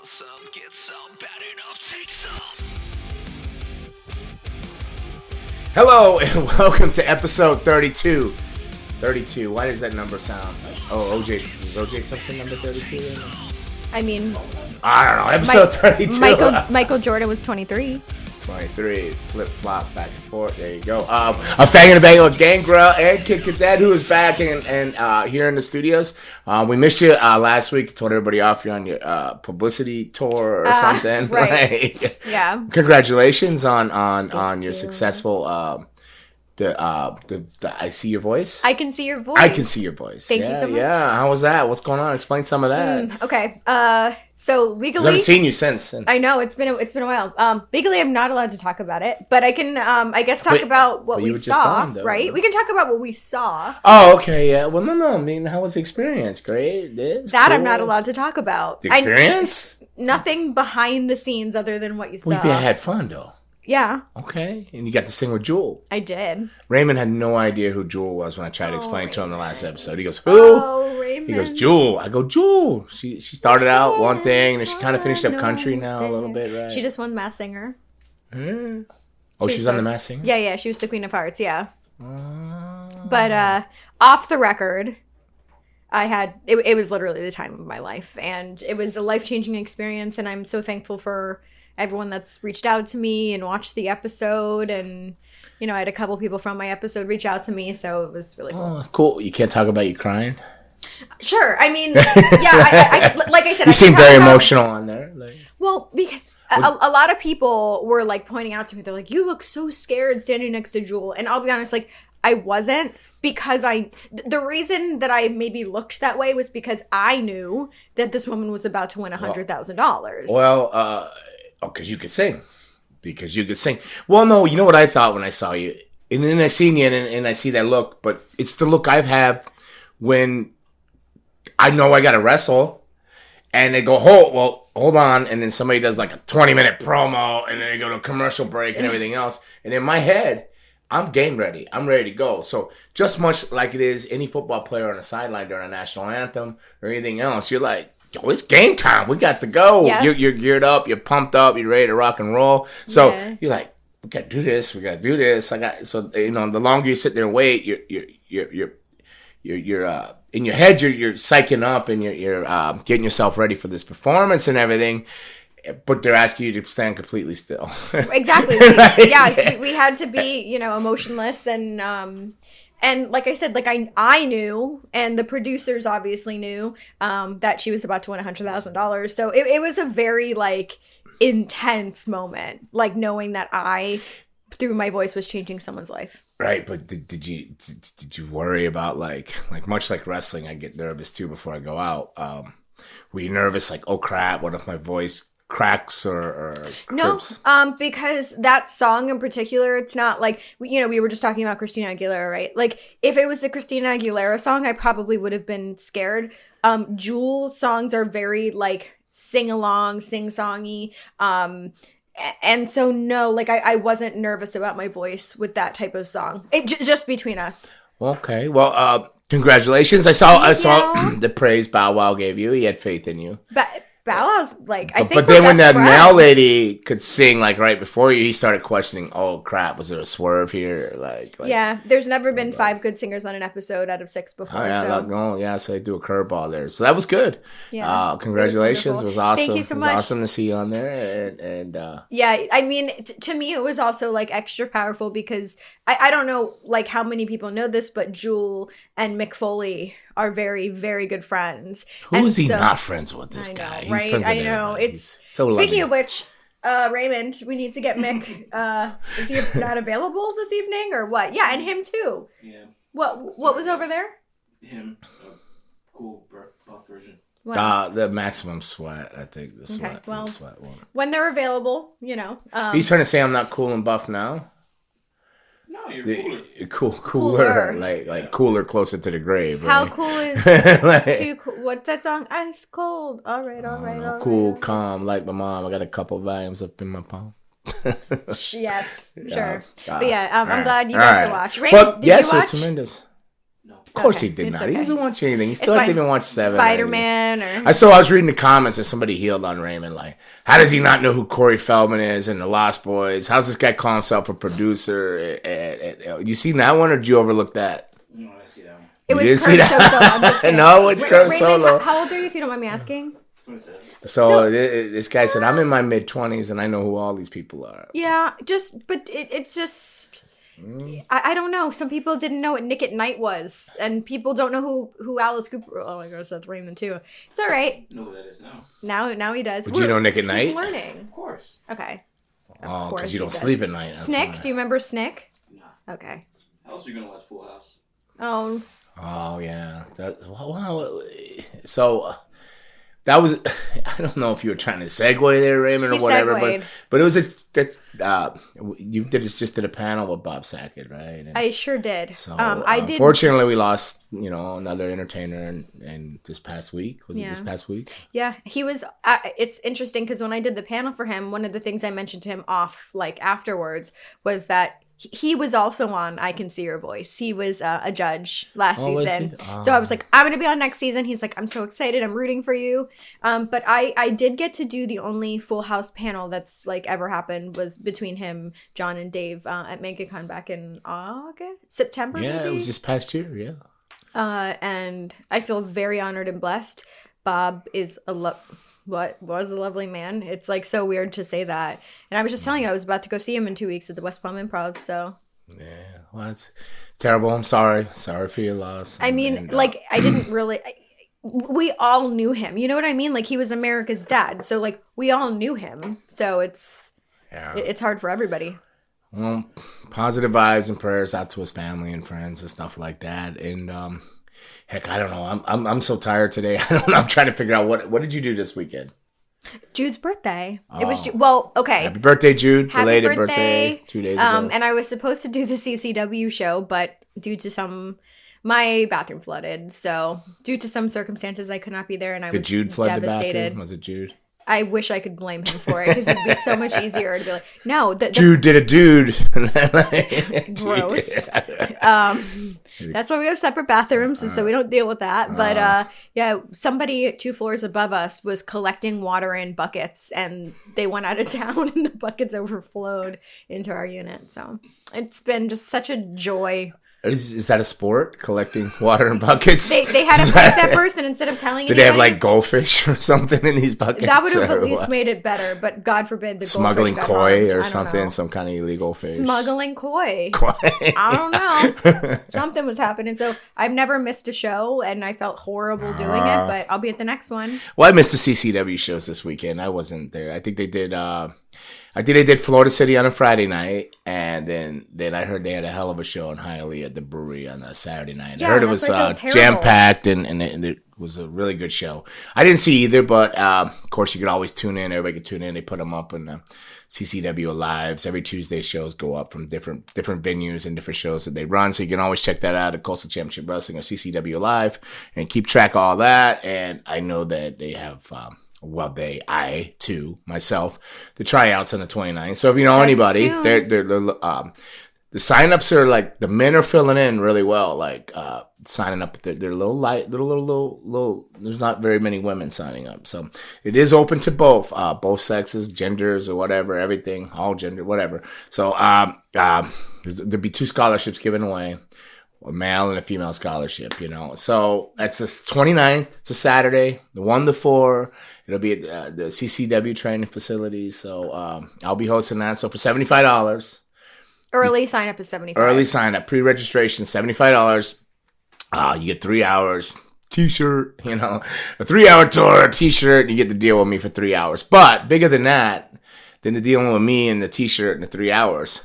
some, get some, bad enough, take some. Hello and welcome to episode 32. 32. Why does that number sound like? Oh, OJ. Is OJ Simpson number 32? I mean, I don't know. Episode 32. Michael Jordan was 23. 23. Flip flop back and forth. There you go. A Fang and a Bang with Gangrel and Kid Cadet, who is back and here in the studios. We missed you last week. Told everybody off you're on your publicity tour or something. Right. Yeah. Congratulations on your successful. I see your voice. I can see your voice. I can see your voice. Thank you so much. Yeah. How was that? What's going on? Explain some of that. Okay. So legally, I haven't seen you since. I know it's been a while. Legally, I'm not allowed to talk about it, but I can, I guess, talk about what we saw. Right? We can talk about what we saw. Oh, okay. Yeah. Well, no. I mean, how was the experience? Great. That cool. I'm not allowed to talk about. The experience? Nothing behind the scenes other than what you saw. Well, you had fun though. Yeah. Okay. And you got to sing with Jewel. I did. Raymond had no idea who Jewel was when I tried to explain to him the last episode. He goes, who? Oh, Raymond. He goes, Jewel. I go, Jewel. She started out one thing, and then she kind of finished up country now a little bit, right? She just won Masked Singer. Oh, she was on the Masked Singer? Yeah. She was the Queen of Hearts, yeah. But off the record, it was literally the time of my life, and it was a life-changing experience, and I'm so thankful for everyone that's reached out to me and watched the episode, and I had a couple people from my episode reach out to me, so it was really cool. Oh, that's cool. You can't talk about you crying? Sure. I mean, yeah, I like I said, you seem very emotional on there. Well, because a lot of people were like pointing out to me, they're like, you look so scared standing next to Jewel, and I'll be honest, like, I wasn't, because the reason that I maybe looked that way was because I knew that this woman was about to win $100,000. Well, because you could sing. Well, no, you know what I thought when I saw you? And then I seen you and I see that look, but it's the look I've had when I know I got to wrestle and they go, hold on. And then somebody does like a 20-minute promo and then they go to a commercial break and everything else. And in my head, I'm game ready. I'm ready to go. So just much like it is any football player on the sideline during a national anthem or anything else, you're like, yo, it's game time. We got to go. Yeah. You're geared up. You're pumped up. You're ready to rock and roll. So you're like, we got to do this. We got to do this. The longer you sit there and wait, you're in your head. You're psyching up and you're getting yourself ready for this performance and everything. But they're asking you to stand completely still. Exactly. We had to be, emotionless and like I said, like I knew, and the producers obviously knew, that she was about to win $100,000. So it was a very like intense moment, like knowing that I, through my voice, was changing someone's life. Right, but did you worry about like much like wrestling? I get nervous too before I go out. Were you nervous? Like, oh crap, what if my voice cracks or crips? No, because that song in particular, it's not like, we were just talking about Christina Aguilera, right? Like, if it was a Christina Aguilera song, I probably would have been scared. Jewel's songs are very like sing-along, sing-songy, and so no, like I wasn't nervous about my voice with that type of song. Just between us. Okay, well, congratulations. I saw the praise Bow Wow gave you. He had faith in you. Bow Wow's like, I think. But then when that now lady could sing like right before you, he started questioning. Oh crap! Was there a swerve here? Like yeah, there's never been 5 good singers on an episode out of 6 before. So they do a curveball there. So that was good. Yeah, congratulations. It was awesome. Thank you so much. It was awesome to see you on there. And yeah, I mean, to me, it was also like extra powerful because I don't know like how many people know this, but Jewel and Mick Foley are very, very good friends. Who is he not friends with, this guy? Right? He's friends with everybody. It's so speaking of which, Raymond, we need to get Mick. Is he not available this evening or what? Yeah, and him too. Yeah. What was over there? Him. Cool buff version. Wow. The maximum sweat, I think. The sweat. Okay, well, the sweat one. When they're available, He's trying to say I'm not cool and buff now. No, you're cooler. Cooler. Like cooler, closer to the grave. Right? How cool is too cool? What's that song? Ice cold. All right. Cool, calm, like my mom. I got a couple volumes up in my palm. Yes, sure. But I'm glad you got to watch. Raymond, did yes, you watch? It was tremendous. No. course Okay, he did it's not. okay. He doesn't watch anything. He still It's hasn't fine. even watched Seven. Spider-Man or... I was reading the comments and somebody healed on Raymond. Like, how does he not know who Corey Feldman is and the Lost Boys? How's this guy call himself a producer? You seen that one or did you overlook that? No, I see that one. It was You didn't Kurt see that? Solo. I'm just kidding. No, it's Kurt Raymond, Solo. how old are you, if you don't mind me asking? 27. So this guy said, I'm in my mid-20s and I know who all these people are. Yeah, it's just... I don't know. Some people didn't know what Nick at Night was, and people don't know who Alice Cooper... Oh my gosh, that's Raymond too. It's all right. Know who that is now. Now he does. Did you know Nick at Night? He's learning. Of course. Okay. Oh, course because you he don't does. sleep at night. That's Snick? why. Do you remember Snick? Nah. Okay. How else are you gonna watch Full House? Oh, Oh, yeah. So... that was, I don't know if you were trying to segue there, Raymond, or We whatever, segued. but it was you just did a panel with Bob Saget, right? And I sure did. so, I did. Unfortunately, we lost, another entertainer in this past week. Was it this past week? Yeah, he was. It's interesting because when I did the panel for him, one of the things I mentioned to him afterwards was that he was also on I Can See Your Voice. He was a judge last season. So I was like, I'm going to be on next season. He's like, I'm so excited. I'm rooting for you. But I did get to do the only Full House panel that's ever happened was between him, John, and Dave at MegaCon back in September. Yeah, maybe? it was this past year, yeah. And I feel very honored and blessed. Bob is was a lovely man. It's so weird to say that. And I was just telling you, I was about to go see him in 2 weeks at the West Palm Improv. So Yeah, well, it's terrible. I'm sorry for your loss. I mean, I didn't really. We all knew him. You know what I mean? He was America's dad. So we all knew him. So it's hard for everybody. Well, positive vibes and prayers out to his family and friends and stuff like that. And heck, I don't know. I'm so tired today. I don't know. I'm trying to figure out what did you do this weekend? Jude's birthday. Oh. It was Jude. Well, okay. Happy birthday, Jude. Happy Belated birthday. 2 days ago. And I was supposed to do the CCW show, but due to my bathroom flooded. So due to some circumstances, I could not be there, and I was Did Jude flood the devastated. bathroom? Was it Jude? I wish I could blame him for it because it'd be so much easier to be like, no, Jude did a dude. gross. That's why we have separate bathrooms, so we don't deal with that. But somebody 2 floors above us was collecting water in buckets, and they went out of town, and the buckets overflowed into our unit. So it's been just such a joy. Is that a sport? Collecting water in buckets? They had to break that person instead of telling Did they have anybody. goldfish or something in these buckets? That would have or at least what? made it better, but God forbid the Smuggling goldfish got koi harmed. or I don't something, know. some kind of illegal fish. Smuggling koi. Koi. I don't know. Something was happening. So I've never missed a show, and I felt horrible doing it, but I'll be at the next one. Well, I missed the CCW shows this weekend. I wasn't there. I think they did. They did Florida City on a Friday night, and then I heard they had a hell of a show in Hialeah at the brewery on a Saturday night. Yeah, I heard it that's was why I feel terrible. jam packed, and it was a really good show. I didn't see either, but of course you could always tune in. Everybody could tune in. They put them up in CCW Lives. Every Tuesday shows go up from different venues and different shows that they run, so you can always check that out at Coastal Championship Wrestling or CCW Live and keep track of all that. And I know that they have. I too, myself, the tryouts on the 29th. So if you know anybody, soon. they're the signups are the men are filling in really well, signing up. They're a little light, little. There's not very many women signing up, so it is open to both sexes, genders, or whatever, everything, all gender, whatever. So there'll be 2 scholarships given away. A male and a female scholarship, So that's the 29th. It's a Saturday, the 1 to 4. It'll be at the CCW training facility. So I'll be hosting that. So for $75. Early sign up is $75. Early sign up, pre-registration, $75. You get 3 hours, t-shirt, a 3-hour tour, a t-shirt. You get to deal with me for 3 hours. But bigger than that, than the dealing with me and the t-shirt and the 3 hours.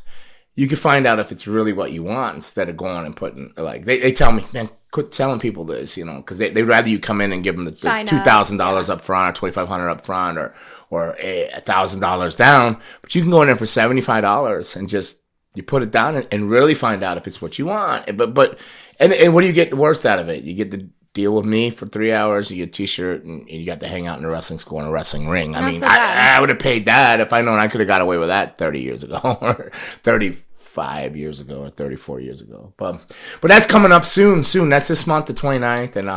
You can find out if it's really what you want instead of going and putting, they tell me, man, quit telling people this, because they'd rather you come in and give them the $2,000 up front or $2,500 up front or $1,000 down. But you can go in there for $75 and just, you put it down and really find out if it's what you want. But what do you get the worst out of it? You get the deal with me for 3 hours, you get a t-shirt, and you got to hang out in a wrestling school in a wrestling ring. I mean, I would have paid that if I known I could have got away with that 30 years ago or 30 35 years ago or 34 years ago. But that's coming up soon. That's this month, the 29th. And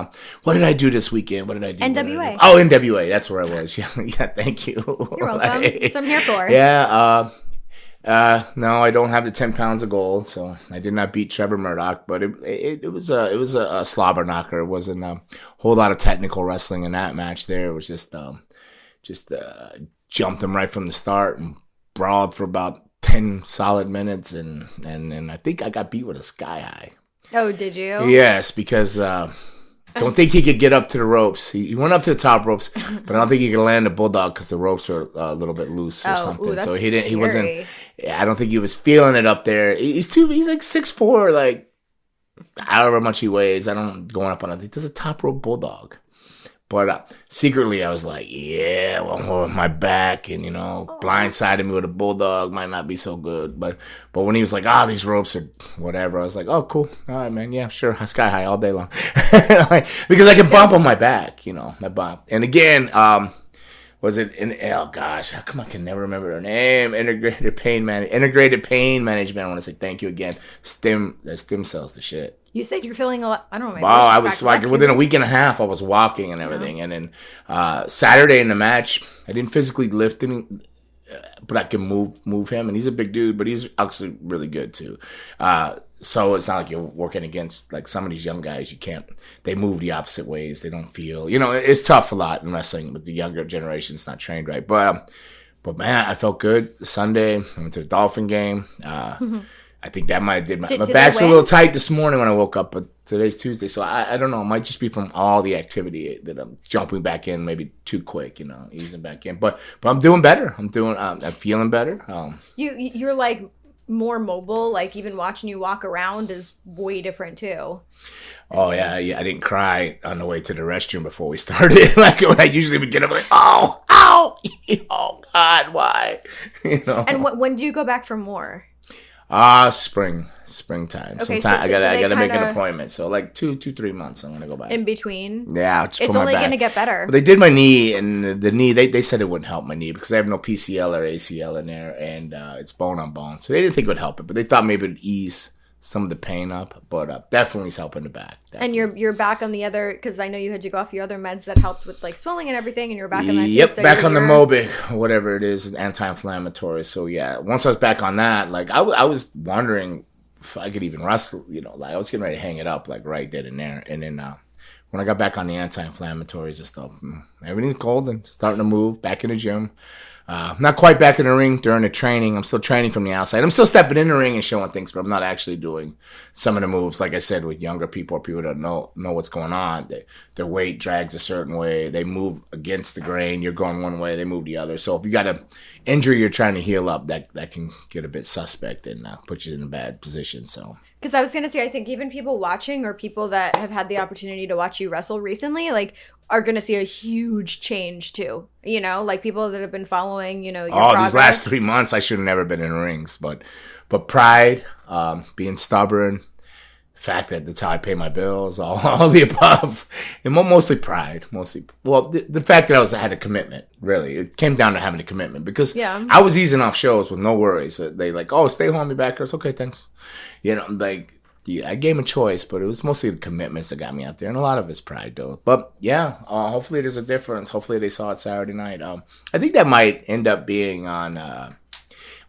what did I do this weekend? What did I do? NWA. Oh, NWA. That's where I was. Yeah, thank you. You're welcome. That's what I'm here for. Yeah. No, I don't have the 10 pounds of gold, so I did not beat Trevor Murdoch, but it was a slobber knocker. It wasn't a whole lot of technical wrestling in that match there. It was just jumped him right from the start and brawled for about 10 solid minutes, and I think I got beat with a sky high. Oh, did you? Yes, because don't think he could get up to the ropes. He went up to the top ropes, but I don't think he could land the bulldog because the ropes were a little bit loose or something. Ooh, so that's he didn't. He wasn't. scary. I don't think he was feeling it up there. He's like 6'4", like however much he weighs. I don't going up on it. He does a top rope bulldog. But secretly, I was like, yeah, well, my back and, blindsided me with a bulldog might not be so good. But when he was like, these ropes are whatever, I was like, oh, cool. All right, man. Yeah, sure. Sky high all day long. Because I can bump on my back, my bump. And again, was it oh gosh, how come I can never remember her name? Integrated pain management. I want to say thank you again. Stem cells, the shit. You said you're feeling a lot. I don't know. Wow, I was like within a week and a half. I was walking and everything, and then Saturday in the match, I didn't physically lift him, but I can move him, and he's a big dude, but he's actually really good too. So it's not like you're working against like some of these young guys. You can't. They move the opposite ways. They don't feel. It's tough a lot in wrestling with the younger generation. It's not trained right, but man, I felt good. Sunday, I went to the Dolphin game. I think that might have did my back's a little tight this morning when I woke up, but today's Tuesday, so I don't know. It might just be from all the activity that I'm jumping back in, maybe too quick, easing back in. But I'm doing better. I'm feeling better. You're like more mobile. Like even watching you walk around is way different too. Oh yeah. I didn't cry on the way to the restroom before we started. Like when I usually would get up, like ow, oh God, why? And when do you go back for more? Springtime. Okay, Sometime I gotta make an kinda... appointment. So like 3 months, I'm gonna go back. In between. Yeah, it's only gonna get better. But they did my knee, and the knee. They said it wouldn't help my knee because I have no PCL or ACL in there, and it's bone on bone. So they didn't think it would help it, but they thought maybe it'd ease some of the pain up. But definitely is helping the back. Definitely. And you're back on the other, because I know you had to go off your other meds that helped with like swelling and everything, and you're back on that. Yep, so back on the Mobic, whatever it is, anti-inflammatory. So yeah, once I was back on that, like I was wondering if I could even wrestle, like I was getting ready to hang it up, like right then and there. And then when I got back on the anti-inflammatories and stuff, everything's golden, starting to move, back in the gym. Not quite back in the ring during the training. I'm still training from the outside. I'm still stepping in the ring and showing things, but I'm not actually doing some of the moves. Like I said, with younger people or people that know what's going on, their weight drags a certain way. They move against the grain. You're going one way, they move the other. So if you got an injury you're trying to heal up, that can get a bit suspect and put you in a bad position. So. Because I was going to say, I think even people watching or people that have had the opportunity to watch you wrestle recently, like, are going to see a huge change too. Like people that have been following, your progress. These last 3 months, I should have never been in rings. But pride, being stubborn, fact that that's how I pay my bills, all the above. And mostly pride. Well, the fact that I had a commitment, really. It came down to having a commitment. Because I was easing off shows with no worries. They like, stay home, be back. Okay, thanks. I gave him a choice, but it was mostly the commitments that got me out there, and a lot of it's pride, though. But yeah, hopefully there's a difference. Hopefully they saw it Saturday night. I think that might end up being on.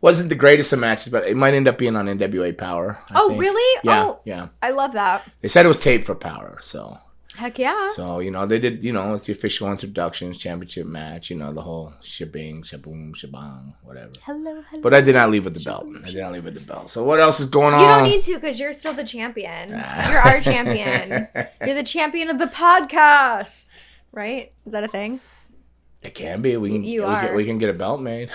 Wasn't the greatest of matches, but it might end up being on NWA Power. I think. Really? Yeah, yeah. I love that. They said it was taped for Power, so. Heck yeah. So, they did, it's the official introductions, championship match, the whole shebang, shaboom, shabang, whatever. Hello. But I did not leave with the belt. So what else is going on? You don't need to, because you're still the champion. You're our champion. You're the champion of the podcast. Right? Is that a thing? It can be. We can get a belt made.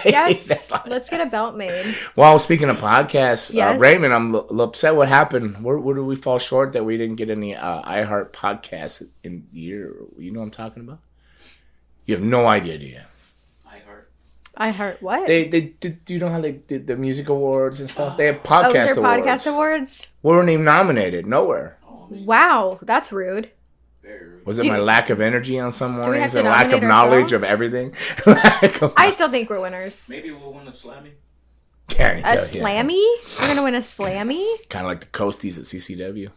Yes, let's get a belt made. Well, speaking of podcasts, yes. Raymond, I'm a little upset. What happened? Where did we fall short that we didn't get any iHeart podcasts in the year? You know what I'm talking about? You have no idea, do you? iHeart what? They did. You know how they did the music awards and stuff? They have podcast awards. Podcast awards? We weren't even nominated. Nowhere. Wow, that's rude. Was it my lack of energy on some mornings and lack of knowledge of everything? I still think we're winners. Maybe we'll win a Slammy. Slammy? We're going to win a Slammy? Kind of like the Coasties at CCW.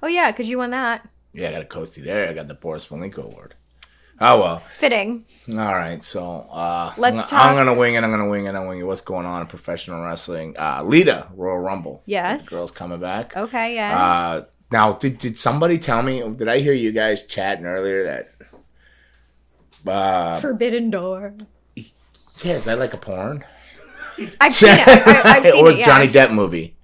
Oh, yeah, because you won that. Yeah, I got a Coastie there. I got the Boris Malenko Award. Oh, well. Fitting. All right, so let's talk. I'm going to wing it. What's going on in professional wrestling? Lita, Royal Rumble. Yes. The girl's coming back. Okay, yes. Now, did somebody tell me, did I hear you guys chatting earlier that... Forbidden Door. Yeah, is that like a porn? I've seen it. I've seen or was it, Johnny Depp movie?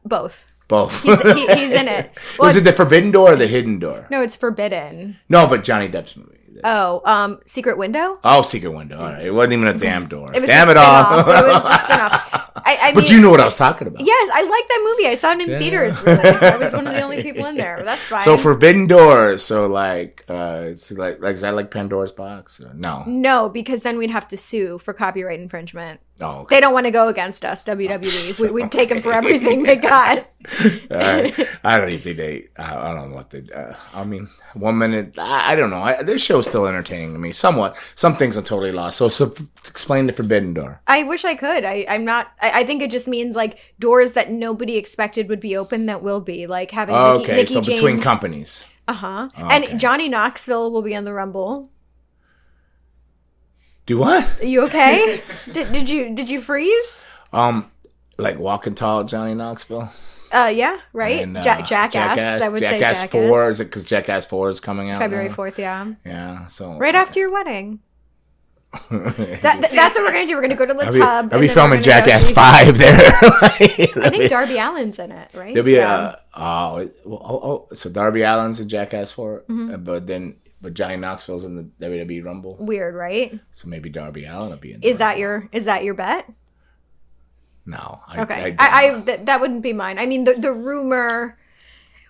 Both. He's in it. Well, was it the Forbidden Door or the Hidden Door? No, it's Forbidden. No, but Johnny Depp's movie. Oh, Secret Window? Oh, Secret Window. All right. It wasn't even a damn door. It was damn it all. It was the spinoff. I mean, but you know what I was talking about. Yes, I like that movie. I saw it in theaters. I was one of the only people in there. That's fine. So Forbidden Doors. So it's like is that like Pandora's box? Or no. No, because then we'd have to sue for copyright infringement. Oh, okay. They don't want to go against us, WWE. We'd take them for everything they got. I don't even think they. I don't know what they. I mean, 1 minute. I don't know. This show's still entertaining to me, somewhat. Some things I'm totally lost. So explain the Forbidden Door. I wish I could. I'm not. I think it just means like doors that nobody expected would be open that will be, like having Mickey so James. Between companies. Okay. And Johnny Knoxville will be on the Rumble. Do what? Are you okay? did you freeze? Like Walking Tall Johnny Knoxville. Yeah, right. And, Jackass. I would say Jackass 4. Is it because Jackass 4 is coming out February now? 4th? Yeah. Yeah. So right after your wedding. That's what we're gonna do. We're gonna go to the tub. I'll be filming Jackass 5 there. I think Darby Allin's in it, right? There'll be so Darby Allin's in Jackass 4, but Johnny Knoxville's in the WWE Rumble. Weird, right? So maybe Darby Allin will be in. Is that your bet? No. Okay. That wouldn't be mine. I mean, the rumor,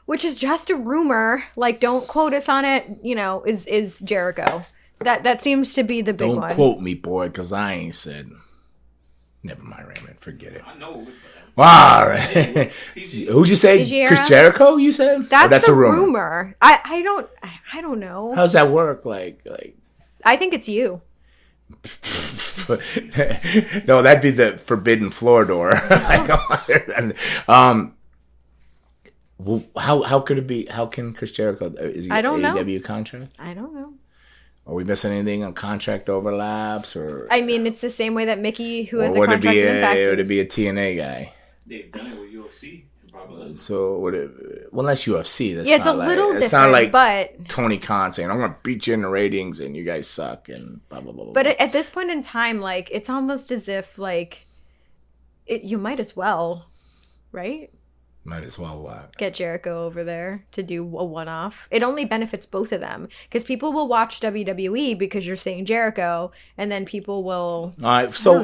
which is just a rumor, like don't quote us on it, is Jericho. That seems to be the big one. Don't quote me, boy, because I ain't said. Never mind, Raymond. Forget it. I know. All right. Who'd you say? Chris Jericho, you said? That's a rumor. I don't know. How's that work? Like I think it's you. No, that'd be the Forbidden Floor door. How could it be? How can Chris Jericho? Is he AEW contract? I don't know. Are we missing anything on contract overlaps or? I mean, it's the same way that Mickey, who has a contract with Impact, would it be a TNA guy? They've done it with UFC. So would it? Well, unless UFC, that's it's a little different. It's not like but Tony Khan saying, "I'm going to beat you in the ratings and you guys suck," and blah blah blah. But at this point in time, like it's almost as if you might as well, right? Might as well what? Get Jericho over there to do a one-off. It only benefits both of them because people will watch WWE because you're seeing Jericho, and then people will. All right, so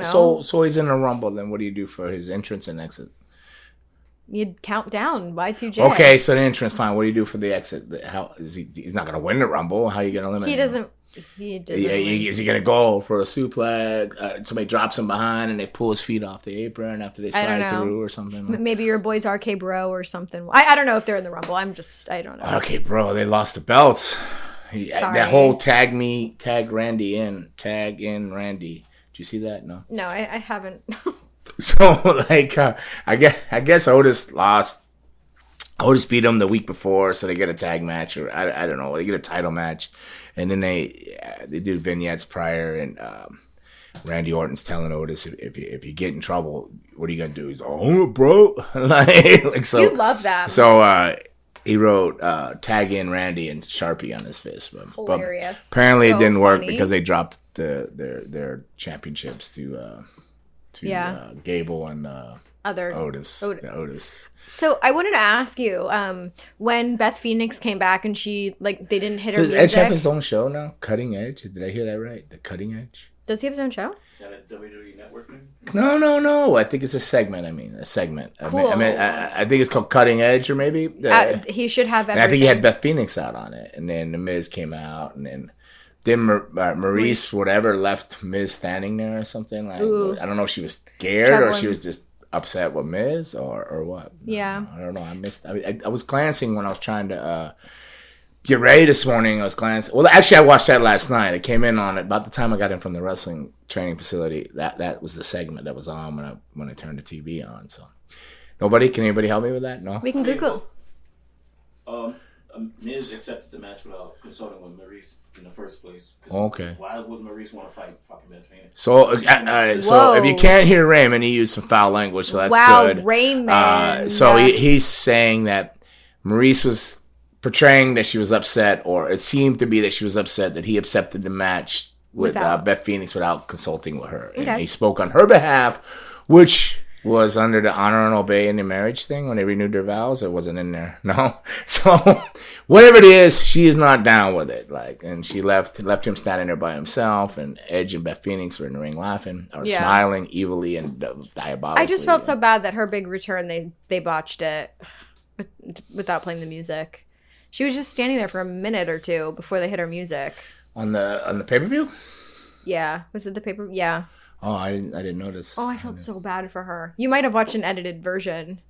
he's in the Rumble. Then what do you do for his entrance and exit? You'd count down Y2J. Okay, so the entrance, fine. What do you do for the exit? How is he? He's not going to win the Rumble. How are you going to eliminate him? He doesn't. Is he going to go for a suplex? Somebody drops him behind and they pull his feet off the apron after they slide through or something? Maybe your boys RK Bro or something. I don't know if they're in the Rumble. I don't know. RK Bro, they lost the belts. That whole tag Randy in. Tag in Randy. Did you see that? No? No, I haven't. So, I guess Otis lost. Otis beat him the week before, so they get a tag match, or I don't know, they get a title match, and then they do vignettes prior, and Randy Orton's telling Otis, if you get in trouble, what are you gonna do? He's oh, bro, like so. You love that. So he wrote tag in Randy and Sharpie on his fist, hilarious. But apparently it didn't work because they dropped their championships to Gable and Otis. So I wanted to ask you, when Beth Phoenix came back and she they didn't hit her music. Does Edge have his own show now? Cutting Edge? Did I hear that right? The Cutting Edge? Does he have his own show? Is that a WWE Network thing? No. I think it's a segment. Cool. I think it's called Cutting Edge, or maybe he should have everything. And I think he had Beth Phoenix out on it, and then The Miz came out, and then Maurice whatever left Miz standing there or something. I don't know if she was scared or she was just upset with Miz or what. Yeah. I don't know. I was glancing when I was trying to get ready this morning. I was glancing. Well, actually, I watched that last night. I came in on it about the time I got in from the wrestling training facility. That was the segment that was on when I turned the TV on. So, can anybody help me with that? No. We can Google. Miz accepted the match without consulting with Maurice in the first place. Okay. Why would Maurice want to fight fucking Beth Phoenix? So, all right. So, if you can't hear Raymond, he used some foul language, so that's good. Wow, Raymond. He's saying that Maurice was portraying that she was upset, or it seemed to be that she was upset that he accepted the match with Beth Phoenix without consulting with her. Okay. And he spoke on her behalf, which was under the honor and obey in the marriage thing when they renewed their vows. It wasn't in there. No. So whatever it is, she is not down with it. And she left him standing there by himself, and Edge and Beth Phoenix were in the ring laughing or smiling evilly and diabolically. I just felt so bad that her big return, they botched it without playing the music. She was just standing there for a minute or two before they hit her music. On the pay-per-view? Yeah. Was it the pay-per-view? Yeah. Oh, I didn't notice. Oh, I felt so bad for her. You might have watched an edited version.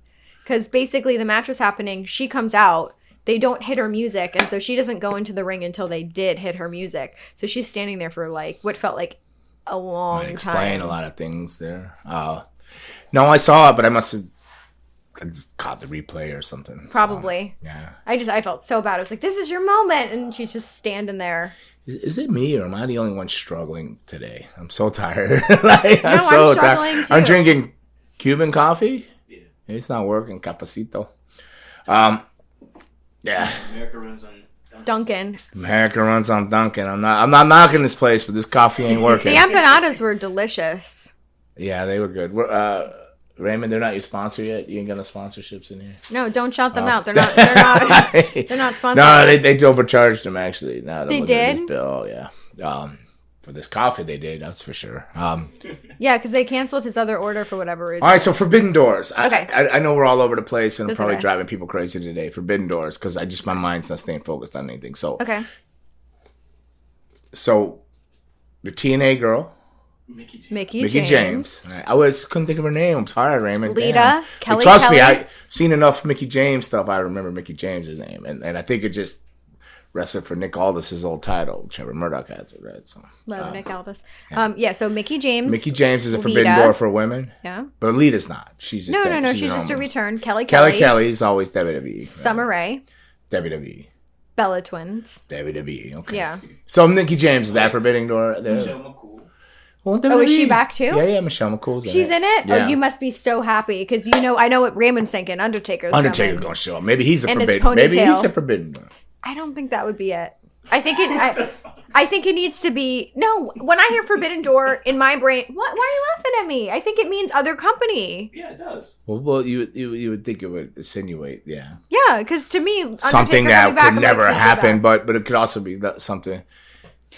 Because basically the match was happening. She comes out. They don't hit her music. And so she doesn't go into the ring until they did hit her music. So she's standing there for what felt like a long time. Explain a lot of things there. No, I saw it, but I just caught the replay or something. Probably. So, yeah. I felt so bad. I was like, this is your moment. And she's just standing there. Is it me, or am I the only one struggling today? I'm so tired. I'm so struggling too. I'm drinking Cuban coffee. Yeah. It's not working. Cafecito. Yeah. America runs on Dunkin'. America runs on Dunkin'. I'm not knocking this place, but this coffee ain't working. The empanadas were delicious. Yeah, they were good. Raymond, they're not your sponsor yet. You ain't got no sponsorships in here. No, don't shout them out. They're not. They're not sponsored. No, they overcharged them actually. No, they did. This bill, yeah. For this coffee, they did. That's for sure. Yeah, because they canceled his other order for whatever reason. All right, so Forbidden Doors. Okay. I know we're all over the place, and I'm That's probably okay. driving people crazy today. Forbidden Doors, because my mind's not staying focused on anything. So Okay. So the TNA girl. Mickey James. I couldn't think of her name. I'm tired, Raymond. Lita. Damn. Kelly. Trust me, I've seen enough Mickey James stuff. I remember Mickey James' name. And I think it just wrestled for Nick Aldis' old title. Trevor Murdoch has it, right? So, Love Nick Aldis. Yeah, so Mickey James. Mickey James is a Lita. Forbidden Door for women. Yeah. But Lita's not. She's just No. She's just a return. Kelly. Kelly's always WWE. Summer Rae. WWE. Bella Twins. WWE. Okay. Yeah. So Mickey James is that Forbidden Door there? Michelle McCool. Well, Oh, is she back too? Yeah, Michelle McCool's in She's it. in it? Yeah. Oh, you must be so happy because I know what Raymond's thinking. Undertaker's gonna show up. Maybe he's a Forbidden. Maybe he's a Forbidden Door. I don't think that would be it. I think it needs to be. No, when I hear Forbidden Door in my brain, why are you laughing at me? I think it means other company. Yeah, it does. Well, you would think it would insinuate, yeah. Yeah, because to me, Something Undertaker that could never happen, but it could also be something.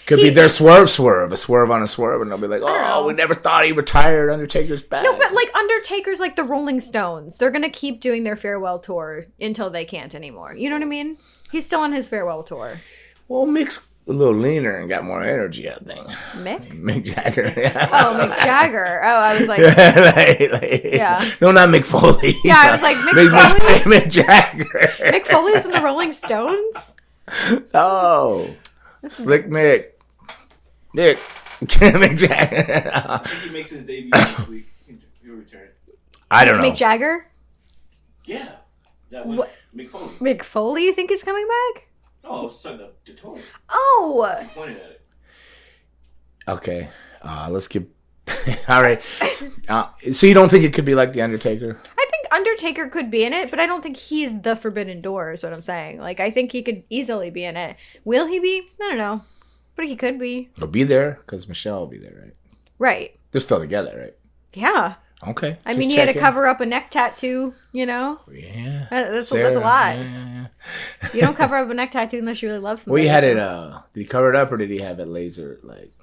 Could be their swerve, a swerve on a swerve, and they'll be like, "Oh, we never thought he retired. Undertaker's back." No, but Undertaker's like the Rolling Stones. They're gonna keep doing their farewell tour until they can't anymore. You know what I mean? He's still on his farewell tour. Well, Mick's a little leaner and got more energy, I think. Mick Jagger. Yeah. Oh, Mick Jagger. Oh, I was like, yeah. No, not Mick Foley. Yeah, I was like, Mick Foley? Mick Jagger. Mick Foley's in the Rolling Stones? Oh, Slick Mick. Mick Jagger. I think he makes his debut next week. He'll return. I don't know. Mick Jagger? Yeah. That one. Mick Foley. Mick Foley, you think he's coming back? Oh, I was talking about Daytona. Oh. He pointed at it. Okay. Let's keep. All right. So you don't think it could be like The Undertaker? I think Undertaker could be in it, but I don't think he's the Forbidden Door is what I'm saying. I think he could easily be in it. Will he be? I don't know. But he could be. He'll be there because Michelle will be there, right? Right. They're still together, right? Yeah. Okay. I mean, he had to cover up a neck tattoo, Yeah. That's a lot. Yeah. You don't cover up a neck tattoo unless you really love somebody. Well, he had it, did he cover it up or did he have it laser,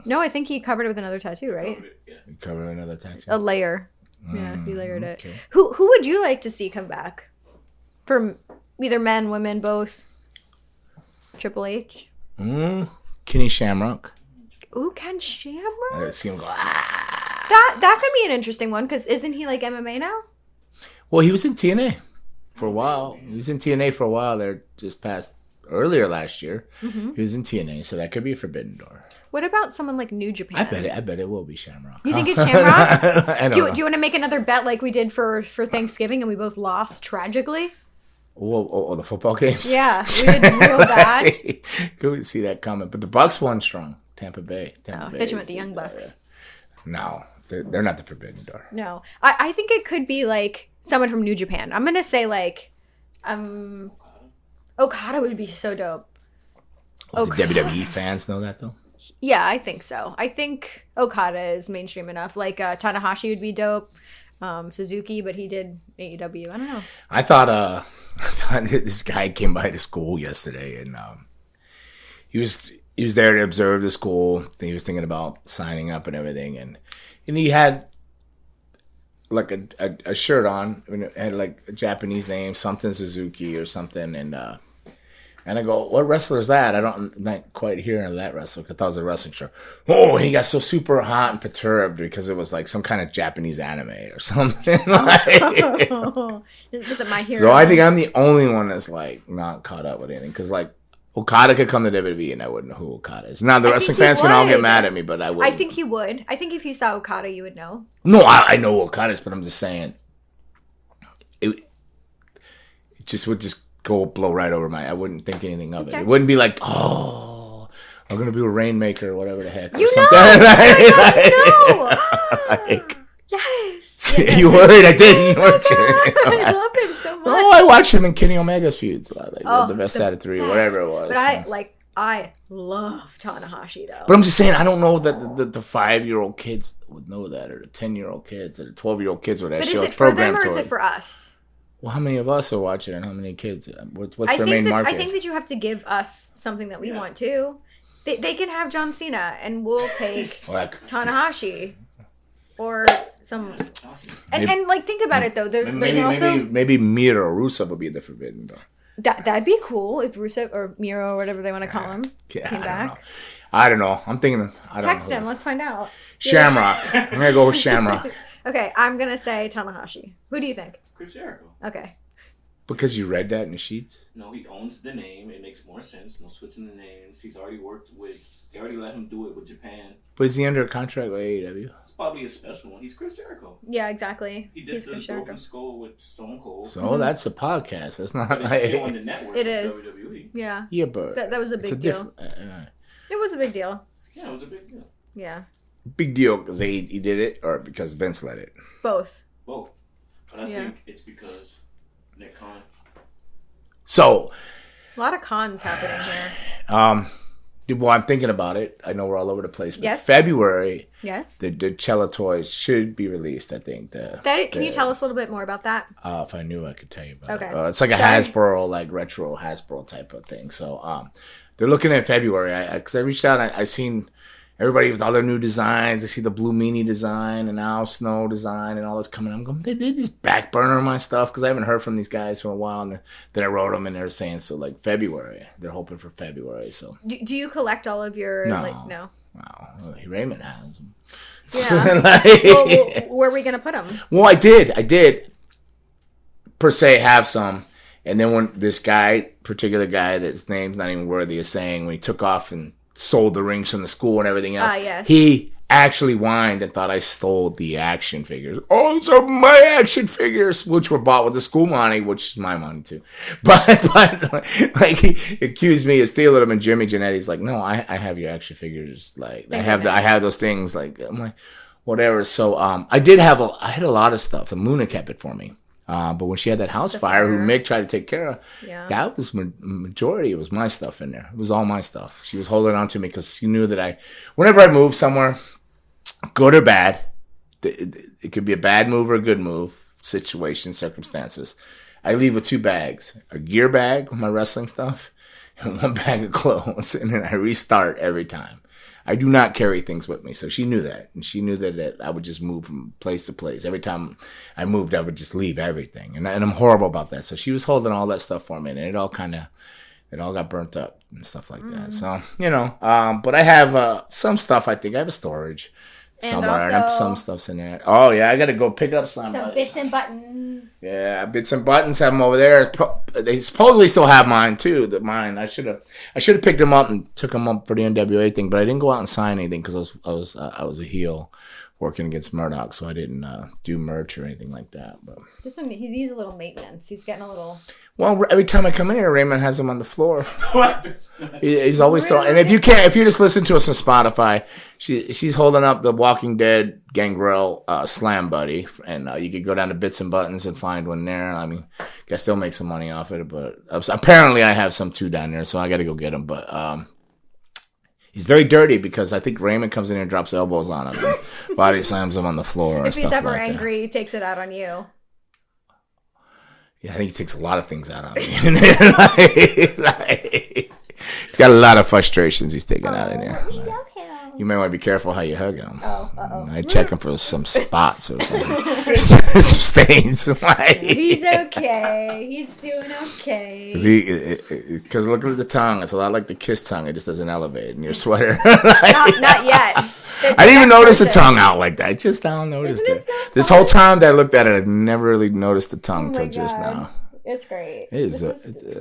No, I think he covered it with another tattoo, right? He covered another tattoo? A layer. Yeah, he layered it. Okay. Who would you like to see come back? For either men, women, both? Triple H? Kenny Shamrock. Ooh, Ken Shamrock? I see him go, That could be an interesting one, because isn't he like MMA now? Well, he was in TNA for a while. He was in TNA for a while there, just past earlier last year. Mm-hmm. He was in TNA, so that could be a forbidden door. What about someone like New Japan? I bet it will be Shamrock. You think it's Shamrock? Do you want to make another bet like we did for Thanksgiving and we both lost tragically? Oh, the football games? Yeah, we did real bad. Couldn't see that coming. But the Bucks won strong. Tampa Bay. I thought you meant the Young Bucks. No, they're not the forbidden door. No. I think it could be like someone from New Japan. I'm going to say like Okada would be so dope. The WWE fans know that though? Yeah, I think so. I think Okada is mainstream enough. Like Tanahashi would be dope. Suzuki, but he did AEW. I don't know. I thought this guy came by the school yesterday, and he was there to observe the school. He was thinking about signing up and everything, and he had like a shirt on, and it had like a Japanese name, something Suzuki or something, and I go, what wrestler is that? I'm not quite hearing that wrestler because I thought it was a wrestling show. Oh, he got so super hot and perturbed because it was like some kind of Japanese anime or something. Is it My Hero? So I think I'm the only one that's like not caught up with anything because like Okada could come to WWE and I wouldn't know who Okada is. Now the wrestling fans can all get mad at me, but I wouldn't. I think you would. I think if you saw Okada, you would know. No, I know Okada is, but I'm just saying it just would just blow right over I wouldn't think anything of it. It wouldn't be like, oh, I'm gonna be a Rainmaker or whatever the heck. You or know, yes. You worried I didn't, weren't you? I love him so much. Oh, I watched him in Kenny Omega's feuds, like the best out of three or whatever it was. But I love Tanahashi though. But I'm just saying, I don't know that the 5-year-old kids would know that, or the 10-year-old kids, or the 12-year-old kids would that show it's programmed for them, or to is it for us? Well, how many of us are watching and how many kids? What's their main market? I think that you have to give us something that we want too. They can have John Cena and we'll take Tanahashi or some. And like think about it though. There's also maybe Miro or Rusev would be the forbidden door. That'd be cool if Rusev or Miro or whatever they want to call him came back. I don't know. I'm thinking. Text him. Let's find out. Shamrock. I'm gonna go with Shamrock. Okay, I'm gonna say Tanahashi. Who do you think? Chris Jericho. Okay. Because you read that in the sheets? No, he owns the name. It makes more sense. No switching the names. He's already worked with. They already let him do it with Japan. But is he under a contract with AEW? It's probably a special one. He's Chris Jericho. Yeah, exactly. He did the Broken Skull with Stone Cold. So that's a podcast. That's not but like it's still on the network. It is. WWE. Yeah. Yeah, but that was a big deal. It was a big deal. Yeah, it was a big deal. Yeah. Big deal because he did it, or because Vince let it. Both. But I think it's because Nick Khan. So, a lot of cons happening here. Well, I'm thinking about it. I know we're all over the place, but yes. February, yes, the Cella toys should be released. I think. Can you tell us a little bit more about that? If I knew, I could tell you about it. Okay. It's like a Hasbro, like retro Hasbro type of thing. So, they're looking at February. Because I reached out, I seen everybody with all their new designs. I see the Blue Meanie design and now Snow design and all this coming. I'm going, they just back burner my stuff because I haven't heard from these guys for a while. And then I wrote them and they're saying, so like February. They're hoping for February. So do you collect all of your, No. Well, Raymond has them. Yeah. Where are we going to put them? Well, I did per se have some. And then when this particular guy that's name's not even worthy of saying, when he took off and sold the rings from the school and everything else. Yes. He actually whined and thought I stole the action figures. Oh, those are my action figures, which were bought with the school money, which is my money too. But like he accused me of stealing them, and Jimmy Janetti's like, no, I have your action figures. Like I have those things. Like I'm like, whatever. So I had a lot of stuff, and Luna kept it for me. But when she had that house fire, who Mick tried to take care of, that was majority. It was my stuff in there. It was all my stuff. She was holding on to me because she knew that whenever I move somewhere, good or bad, it could be a bad move or a good move, situation, circumstances. I leave with 2 bags, a gear bag with my wrestling stuff and 1 bag of clothes, and then I restart every time. I do not carry things with me. So she knew that. And she knew that I would just move from place to place. Every time I moved, I would just leave everything. And I'm horrible about that. So she was holding all that stuff for me. And it all got burnt up and stuff like that. So, but I have some stuff. I think I have a storage. somewhere. also Some stuff's in there. Oh yeah, I gotta go pick up some bits and buttons. Yeah, bits and buttons have them over there. They supposedly still have mine too. I should have picked them up and took them up for the NWA thing, but I didn't go out and sign anything because I was a heel working against Murdoch, so I didn't do merch or anything like that. But He needs a little maintenance. He's getting a little. Well, every time I come in here, Raymond has them on the floor. He's always throwing. And if you just listen to us on Spotify, she's holding up the Walking Dead Gangrel Slam Buddy, and you could go down to Bits and Buttons and find one there. I mean, guess they'll make some money off it, but apparently I have some too down there, so I got to go get them. But he's very dirty because I think Raymond comes in here and drops elbows on him, and body slams him on the floor. If he's ever angry, he takes it out on you. Yeah, I think he takes a lot of things out on me. He's got a lot of frustrations he's taking out in there. You may want to be careful how you hug him. I check him for some spots or something. Some stains. He's okay. He's doing okay. Because look at the tongue. It's a lot like the kiss tongue. It just doesn't elevate in your sweater. Not yet. I didn't even notice the tongue out like that. I just now noticed it. So this whole time that I looked at it, I never really noticed the tongue until just now. It's great. It's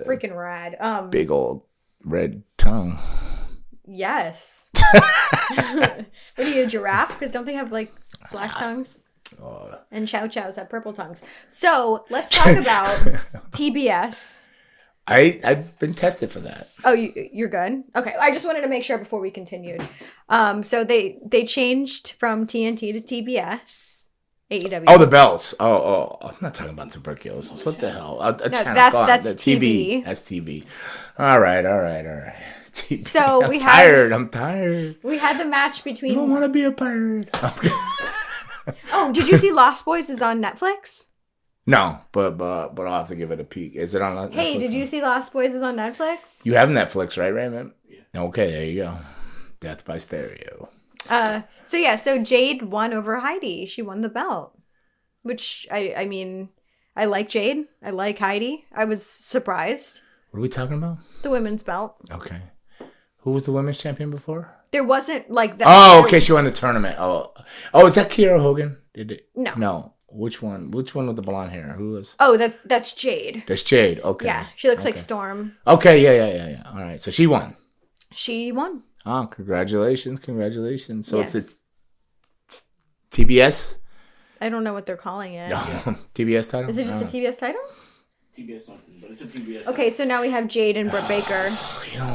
freaking rad. Big old red tongue. Yes. What are you, a giraffe? Because don't they have like black tongues? And chow chows have purple tongues. So let's talk about TBS. I've been tested for that. Oh, you're good? Okay. I just wanted to make sure before we continued. So they changed from TNT to TBS. AEW. Oh, the belts. Oh. I'm not talking about tuberculosis. What the hell? That's TB. That's TB. All right. TB. So I'm tired. We had the match between... I don't want to be a pirate. Oh, did you see Lost Boys is on Netflix? No, but I'll have to give it a peek. Is it on Netflix? Hey, did you see Lost Boys is on Netflix? You have Netflix, right, Raymond? Yeah. Okay, there you go. Death by stereo. So Jade won over Heidi. She won the belt. Which, I mean, I like Jade. I like Heidi. I was surprised. What are we talking about? The women's belt. Okay. Who was the women's champion before? There wasn't like that. Oh, okay, she won the tournament. Oh, is that Kiera Hogan? Did it? No. Which one? Which one with the blonde hair? Who was? Oh, that's Jade. That's Jade. Okay. Yeah, she looks like Storm. Okay, yeah. All right, so she won. She won. Oh, congratulations. So yes. It's a TBS? I don't know what they're calling it. No. TBS title? Is it just a TBS title? TBS something, but it's a TBS. Okay, so now we have Jade and Britt Baker.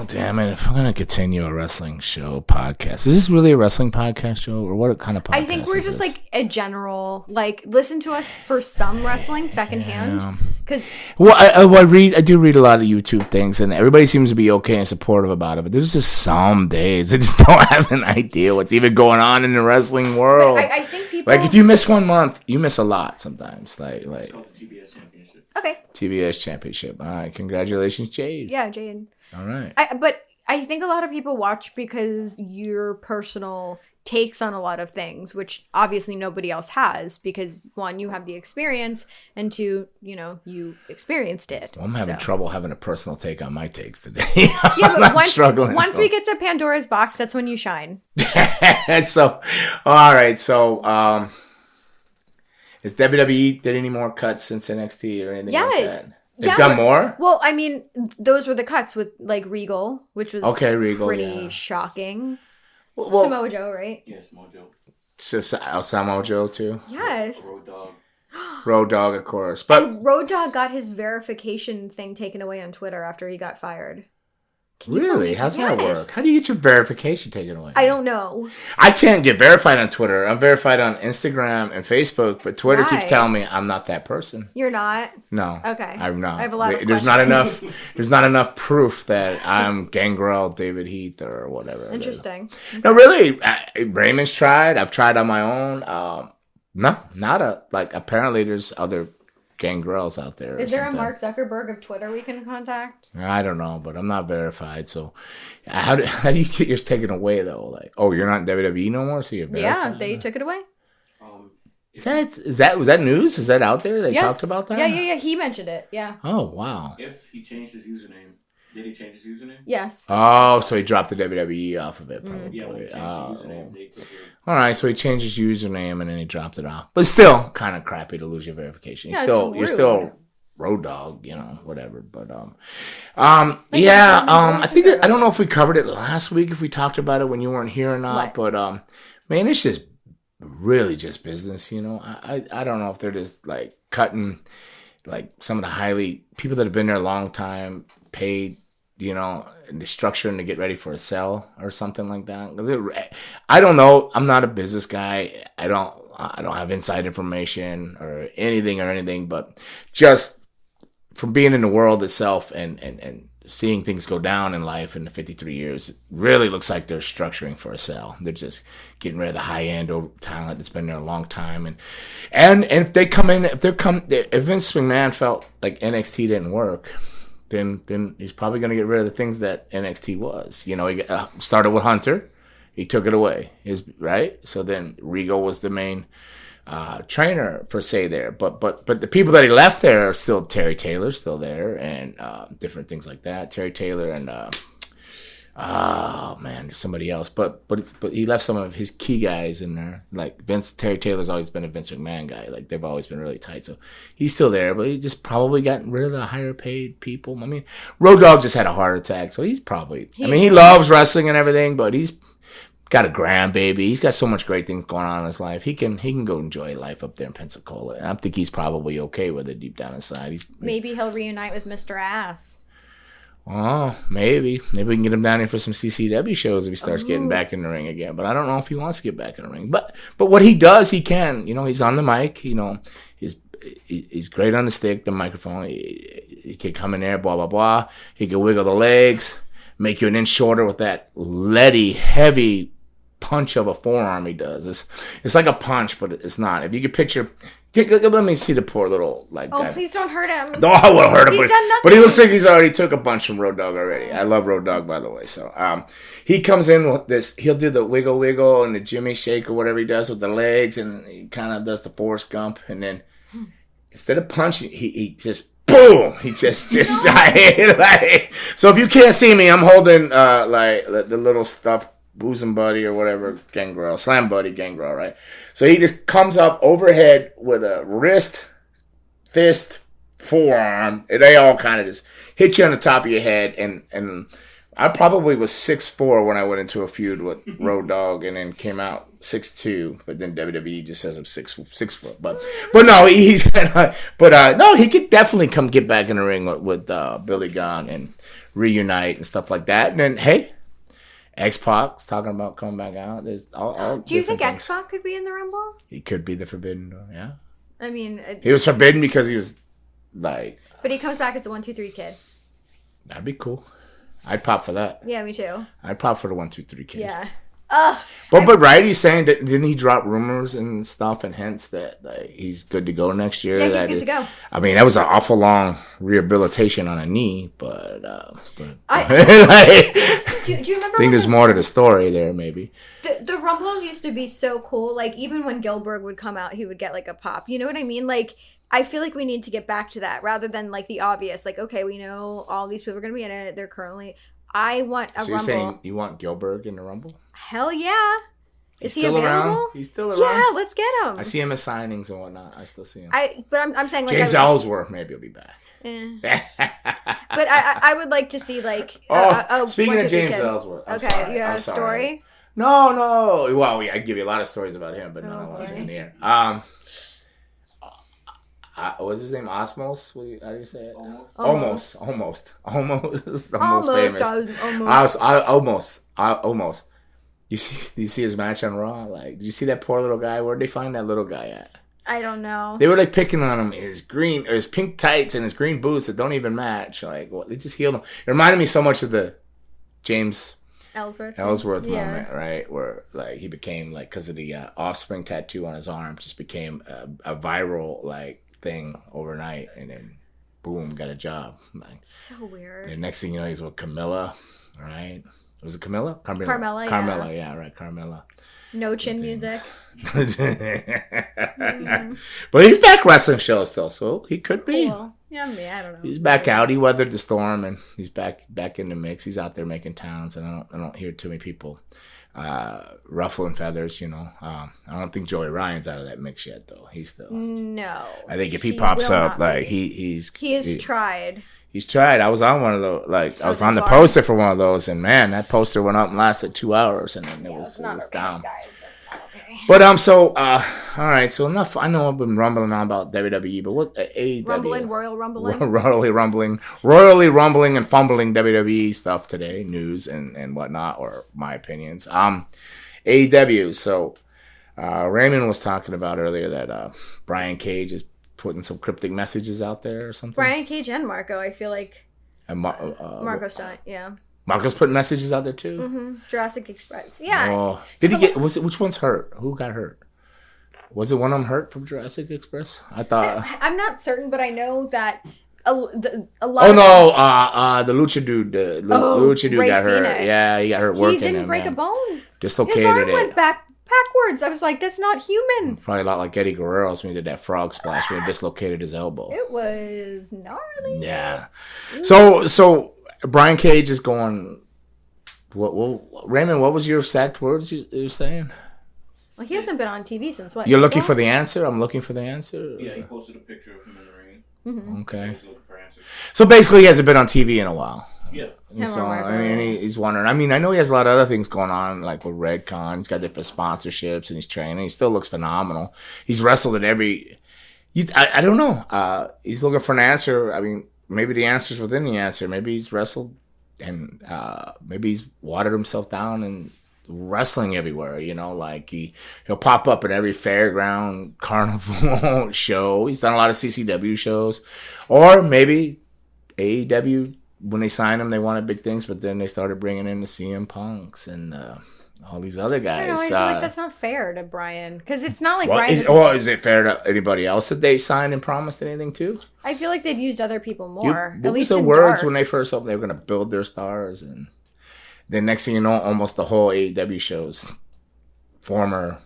Damn it. If I'm going to continue a wrestling show podcast, is this really a wrestling podcast show or what kind of podcast? I think we're just like a general, like, listen to us for some wrestling secondhand. Because I do read a lot of YouTube things and everybody seems to be okay and supportive about it, but there's just some days I just don't have an idea what's even going on in the wrestling world. I think people... Like, if you miss 1 month, you miss a lot sometimes. Like It's called the TBS Championship. Okay. TBS Championship. All right. Congratulations, Jade. Yeah, Jade. All right. But I think a lot of people watch because your personal takes on a lot of things, which obviously nobody else has because, one, you have the experience, and two, you experienced it. Well, I'm having trouble having a personal take on my takes today. Yeah, but once we get get to Pandora's box, that's when you shine. So, all right. So, has WWE did any more cuts since NXT or anything like that? They've done more? Well, I mean, those were the cuts with, like, Regal, which was pretty shocking. Well, Samoa Joe, right? Yes, Mojo. So Samoa Joe, too? Yes. Road Dogg. Road Dogg, of course. But and Road Dogg got his verification thing taken away on Twitter after he got fired. Really? How's that work? How do you get your verification taken away? I don't know. I can't get verified on Twitter. I'm verified on Instagram and Facebook, but Twitter keeps telling me I'm not that person. You're not? No. Okay. I'm not. I have a lot of There's not enough proof that I'm Gangrel, David Heath, or whatever. Interesting. No, really. Raymond's tried. I've tried on my own. No, apparently there's other Gangrels out there. Is there a Mark Zuckerberg of Twitter we can contact? I don't know, but I'm not verified. So how do you get yours taken away, though? Like, oh, you're not in WWE no more, so you're verified? Yeah, they took it away. Was that news? Is that out there? They talked about that? Yeah. He mentioned it. Yeah. Oh, wow. If he changed his username, Did he change his username? Yes. Oh, so he dropped the WWE off of it, probably. Yeah, when he changed his username, they took it. All right, so he changed his username and then he dropped it off. But still, kind of crappy to lose your verification. Yeah, You're it's still Road Dogg, whatever. But I think I don't know if we covered it last week, if we talked about it when you weren't here or not. What? But man, it's just really just business. I don't know if they're just like cutting like some of the people that have been there a long time, paid, and the structuring to get ready for a sell or something like that. 'Cause I don't know. I'm not a business guy. I don't have inside information or anything, but just from being in the world itself and seeing things go down in life in the 53 years, it really looks like they're structuring for a sell. They're just getting rid of the high-end talent that's been there a long time. And if they come in, if Vince McMahon felt like NXT didn't work, then he's probably going to get rid of the things that NXT was. He started with Hunter. He took it away. Right? So then Regal was the main trainer per se there, but the people that he left there are still Terry Taylor's still there and different things like that. Terry Taylor and there's somebody else, but he left some of his key guys in there. Like Terry Taylor's always been a Vince McMahon guy. Like they've always been really tight, so he's still there, but he just probably gotten rid of the higher paid people. I mean, Road Dogg just had a heart attack, so he's probably. He loves wrestling and everything, but he's got a grandbaby. He's got so much great things going on in his life. He can go enjoy life up there in Pensacola. And I think he's probably okay with it deep down inside. Maybe he'll reunite with Mr. Ass. Oh, maybe. Maybe we can get him down here for some CCW shows if he starts getting back in the ring again. But I don't know if he wants to get back in the ring. But what he does, he can. He's on the mic. He's great on the stick, the microphone. He can come in there, blah, blah, blah. He can wiggle the legs, make you an inch shorter with that leady, heavy punch of a forearm he does. It's like a punch, but it's not. If you could picture, let me see the poor little guy. Please don't hurt him. No, I will hurt him. He's done nothing. But he looks like he's already took a bunch from Road Dogg already. I love Road Dogg, by the way. So he comes in with this. He'll do the wiggle and the Jimmy shake or whatever he does with the legs, and he kind of does the Forrest Gump, and then instead of punching, he just boom. He just like. So if you can't see me, I'm holding the little stuffed bosom buddy or whatever, Gangrel, slam buddy Gangrel, right? So he just comes up overhead with a wrist, fist, forearm, and they all kind of just hit you on the top of your head. And I probably was 6'4" when I went into a feud with Road Dogg, and then came out 6'2", but then WWE just says I'm 6 foot. But no, he could definitely come get back in the ring with Billy Gunn and reunite and stuff like that. And then hey, X-Pac's talking about coming back out. There's all Do you think things. X-Pac could be in the Rumble? He could be the Forbidden Door, yeah. I mean... he was forbidden because he was, like... But he comes back as the 1, 2, 3 kid. That'd be cool. I'd pop for that. Yeah, me too. I'd pop for the 1, 2, 3 kid. Yeah. But right, he's saying that, didn't he drop rumors and stuff and hints that he's good to go next year? Yeah, he's good to go. I mean, that was an awful long rehabilitation on a knee, but do you remember? I think there's more to the story there, maybe. The Rumbles used to be so cool. Like, even when Gilbert would come out, he would get, like, a pop. You know what I mean? Like, I feel like we need to get back to that rather than, like, the obvious. Like, okay, we know all these people are going to be in it. They're currently... I want a Rumble. So you're saying you want Gilbert in the Rumble? Hell yeah. Is he still available? Around? He's still around? Yeah, let's get him. I see him as signings and whatnot. I still see him. But I'm saying, like... James Ellsworth maybe will be back. But I would like to see, like... speaking of James Ellsworth. Okay, you have a story? No. Well, yeah, I can give you a lot of stories about him, but none I want to say in the air. What's his name? Osmos? How do you say it? Almost famous. Almost. Do you see his match on Raw? Like, did you see that poor little guy? Where'd they find that little guy at? I don't know. They were like picking on him, his pink tights and his green boots that don't even match. Like, what? They just healed him. It reminded me so much of the James Ellsworth moment, right? Where like he became like, because of the Offspring tattoo on his arm, just became a viral like thing overnight, and then boom, got a job. Like, so weird. The next thing you know, he's with Camilla, right? Was it Camilla? Carmella, yeah, right, Carmella. No chin music. But he's back wrestling shows still, so he could be. Cool. Yeah, I don't know. He's back out. He weathered the storm, and he's back in the mix. He's out there making towns, and I don't hear too many people ruffling feathers. I don't think Joey Ryan's out of that mix yet, though. He's still. No. I think if he pops up, like he has tried. He's tried. I was on one of those. Like I was on the poster for one of those, and man, that poster went up and lasted 2 hours, and then it was down. Guys. But all right. So enough. I know I've been rumbling on about WWE, but what AEW? Royally rumbling and fumbling WWE stuff today, news and whatnot, or my opinions. AEW. So Raymond was talking about earlier that Brian Cage is putting some cryptic messages out there or something. Brian Cage and Marco, I feel like. And Marco's not. Yeah. Marco's putting messages out there too. Mm-hmm. Jurassic Express. Yeah. Oh. Did he get? Which one's hurt? Who got hurt? Was it one of them hurt from Jurassic Express? I thought. I'm not certain, but I know that a lot. The Lucha dude. Lucha dude got hurt. Phoenix. Yeah, he got hurt working. He didn't break a bone. Dislocated His arm went backwards. I was like, that's not human. Probably a lot like Eddie Guerrero's when he did that frog splash when he dislocated his elbow. It was gnarly. Yeah. So Brian Cage is going. Raymond, what was your exact words you were saying? Well, he hasn't been on TV since what? You're looking for the answer? I'm looking for the answer? Yeah, he posted a picture of him in the ring. Mm-hmm. Okay. So he's looking for answers. So basically, he hasn't been on TV in a while. Yeah. So, I mean, he's wondering. I mean, I know he has a lot of other things going on, like with Redcon. He's got different sponsorships, and he's training. He still looks phenomenal. He's wrestled at every... I don't know. He's looking for an answer. I mean, maybe the answer's within the answer. Maybe he's wrestled, and maybe he's watered himself down and wrestling everywhere. Like he'll pop up at every fairground, carnival show. He's done a lot of CCW shows. Or maybe AEW... When they signed him, they wanted big things, but then they started bringing in the CM Punks and all these other guys. I feel like that's not fair to Brian, because it's not like Brian. Is it fair to anybody else that they signed and promised anything to? I feel like they've used other people more. What was the words when they first opened? They were going to build their stars, and then next thing you know, almost the whole AEW shows former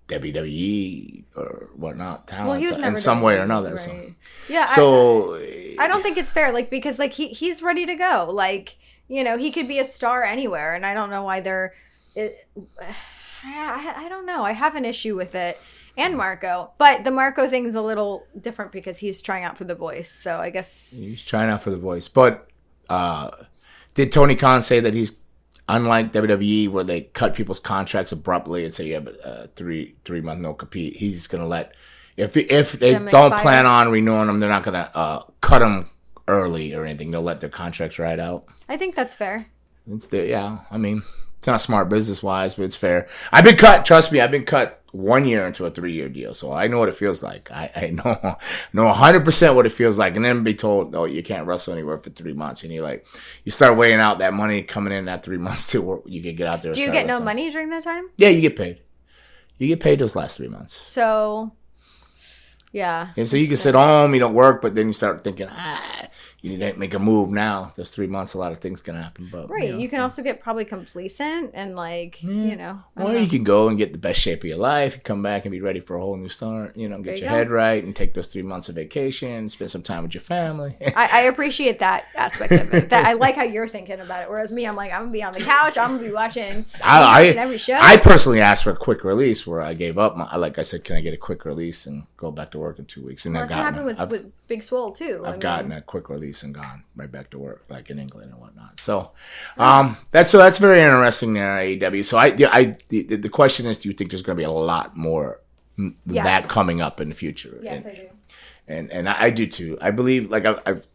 WWE or whatnot talents in some way or another. Right. So. Yeah. So I don't think it's fair, because he's ready to go. He could be a star anywhere, and I don't know why they're. I don't know. I have an issue with it, and Marco, but the Marco thing is a little different because he's trying out for The Voice. So I guess he's trying out for The Voice. But did Tony Khan say that he's unlike WWE, where they cut people's contracts abruptly and say you have a 3-month no compete? He's gonna let. If they don't plan on renewing them, they're not going to cut them early or anything. They'll let their contracts ride out. I think that's fair. I mean, it's not smart business-wise, but it's fair. I've been cut. Trust me, I've been cut 1 year into a 3-year deal, so I know what it feels like. I know 100% what it feels like, and then be told, "Oh, you can't wrestle anywhere for 3 months," and you start weighing out that money coming in that 3 months to you can get out there. Do you get no money during that time? Yeah, you get paid. You get paid those last 3 months. So. Yeah. And so you can sit home, you don't work, but then you start thinking, you need to make a move now. Those 3 months, a lot of things can happen. But right. You can also get probably complacent and Or you can go and get the best shape of your life, come back and be ready for a whole new start, get your head right and take those 3 months of vacation, spend some time with your family. I appreciate that aspect of it. I like how you're thinking about it. Whereas me, I'm like, I'm going to be on the couch. I'm going to be watching every show. I personally asked for a quick release where I gave up. Like I said, can I get a quick release and go back to work in 2 weeks? And that's what happened with Big Swole too. I've gotten a quick release and gone right back to work, like in England and whatnot. So, that's very interesting there at AEW. So the question is, do you think there's going to be a lot more that coming up in the future? Yes, I do. And I do too. I believe, like I've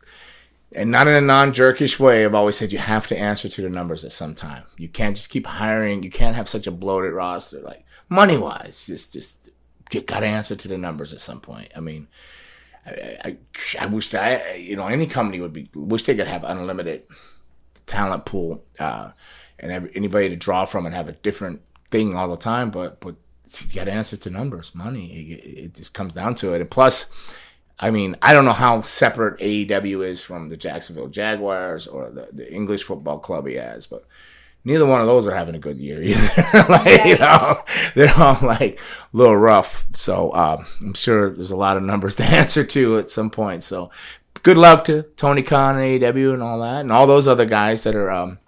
and not in a non-jerkish way, I've always said you have to answer to the numbers at some time. You can't just keep hiring. You can't have such a bloated roster, like money-wise. Just you got to answer to the numbers at some point. I mean, I wish that any company wish they could have unlimited talent pool and anybody to draw from and have a different thing all the time. But you got to answer to numbers, money. It just comes down to it. And plus, I mean, I don't know how separate AEW is from the Jacksonville Jaguars or the English Football Club he has, but neither one of those are having a good year either. Like, you know, they're all like a little rough. So I'm sure there's a lot of numbers to answer to at some point. So good luck to Tony Khan and AEW and all that, and all those other guys that are.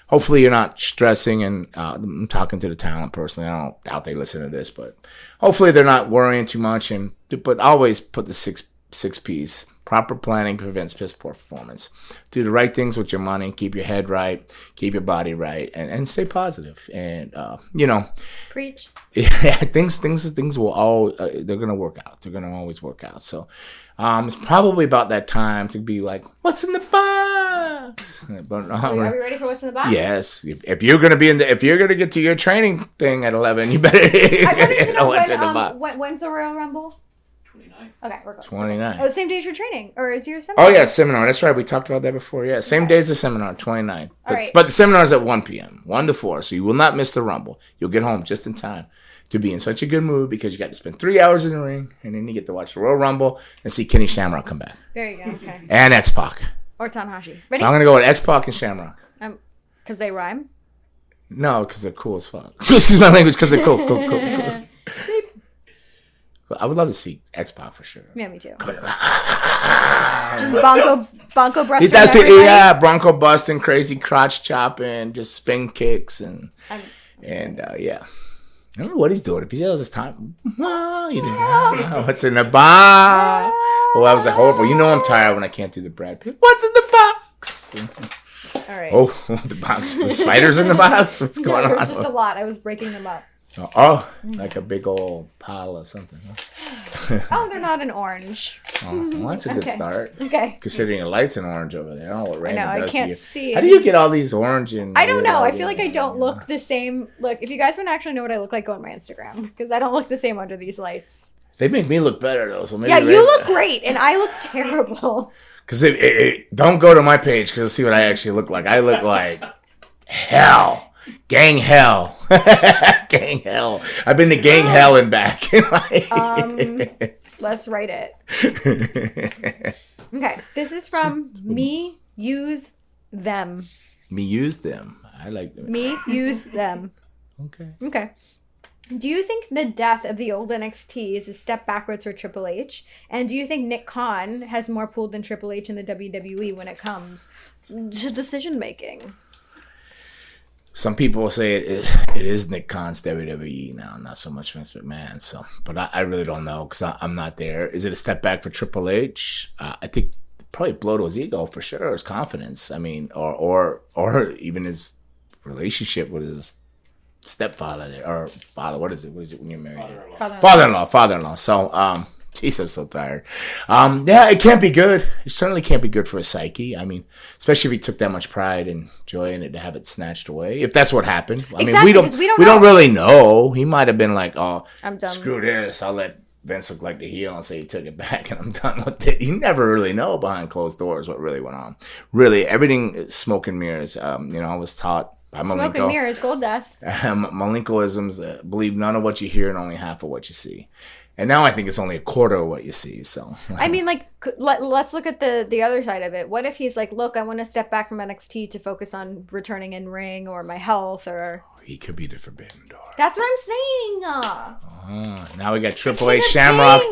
Hopefully you're not stressing, and I'm talking to the talent personally. I don't doubt they listen to this, but hopefully they're not worrying too much. But always put the six P's. Proper planning prevents piss poor performance. Do the right things with your money. Keep your head right. Keep your body right, and stay positive. And you know, Preach. Yeah, things will all they're gonna work out. They're gonna always work out. So it's probably about that time to be like, what's in the box? But, Are we ready for what's in the box? yes. If you're gonna get to your training thing at 11, you better I wanted to know what's in the box. When's the Royal Rumble? 29. Okay, we're close. 29. Oh, same day as your training, or is your seminar? Oh yeah, seminar. That's right. We talked about that before. Yeah, same day as the seminar, 29. But, right. but the seminar is at 1 p.m., 1 to 4. So you will not miss the Rumble. You'll get home just in time to be in such a good mood because you got to spend 3 hours in the ring, and then you get to watch the Royal Rumble and see Kenny Shamrock come back. There you go. Okay. And X-Pac. Or Tanahashi. So I'm gonna go with X-Pac and Shamrock. Because they rhyme. No, because they're cool as fuck. Excuse my language, because they're cool. I would love to see X-Pac for sure. Yeah, me too. Just bonko busting. That's it. Yeah, Bronco busting, crazy crotch chopping, just spin kicks, and yeah. I don't know what he's doing. If he has his time, what's in the box? Oh, that was a horrible. You know I'm tired when I can't do the Brad Pitt. What's in the box? All right. Oh, the box. Spiders in the box? What's going on? Just a lot. I was breaking them up. Oh, like a big old pile of something. Huh? Oh, they're not an orange. Oh, well, that's a good start. Okay. Considering the light's in orange over there. I don't know what Raymond does I can't to you. see. How do you get all these orange and... I don't know. I feel like I don't look the same. Look, if you guys want to actually know what I look like, go on my Instagram. Because I don't look the same under these lights. They make me look better, though. So maybe you look great, and I look terrible. Because don't go to my page because see what I actually look like. I look like hell. Gang hell. Gang hell. I've been to gang hell and back. Let's write it. Okay. This is from Me Use Them. Me use them. I like them. Me Use Them. Okay. Do you think the death of the old NXT is a step backwards for Triple H? And do you think Nick Khan has more pull than Triple H in the WWE when it comes to decision making? Some people say it is Nick Khan's WWE now, not so much Vince McMahon. So, but I really don't know because I'm not there. Is it a step back for Triple H? I think probably blow to his ego for sure, his confidence. I mean, or even his relationship with his stepfather there, or father. What is it when you're married? Father-in-law. So, jeez, I'm so tired. Yeah, it can't be good. It certainly can't be good for his psyche. I mean, especially if he took that much pride and joy in it to have it snatched away. If that's what happened. I mean, we don't really know. He might have been like, oh, I'm done. Screw this. I'll let Vince look like the heel and say he took it back and I'm done with it. You never really know behind closed doors what really went on. Really, everything is smoke and mirrors. I was taught by Malenko. Smoke and mirrors, gold dust. Malenkoisms, believe none of what you hear and only half of what you see. And now I think it's only a quarter of what you see. So I mean, like, let's look at the other side of it. What if he's like, look, I want to step back from NXT to focus on returning in ring or my health or... He could be the forbidden door. That's what I'm saying. Now we got Triple H, Shamrock,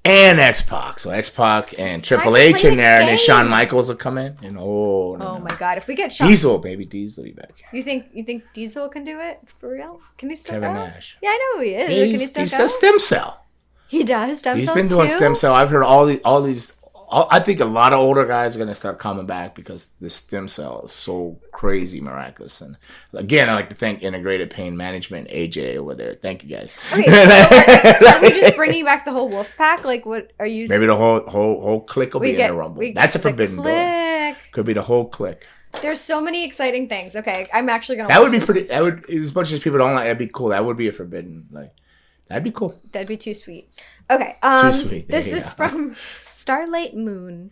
and X-Pac. So X-Pac and Triple H in there, and then Shawn Michaels will come in. And oh my God! If we get Shawn... Diesel, baby, Diesel, be back. You think Diesel can do it for real? Can he still Kevin go? Nash. Yeah, I know who he is. He's got stem cell. He does stem cells. He's been doing stem cell. I've heard all these. I think a lot of older guys are going to start coming back because the stem cell is so crazy miraculous. And again, I like to thank Integrated Pain Management, AJ over there. Thank you guys. Okay, so are we just bringing back the whole wolf pack? Like, what are you? Maybe the whole clique will be in the Rumble. That's a forbidden door. Could be the whole clique. There's so many exciting things. Okay, I'm actually gonna. That would be pretty. That would, as much as people don't like, that'd be cool. That would be a forbidden. That'd be cool. That'd be too sweet. Okay. Too sweet. This is from Starlight Moon.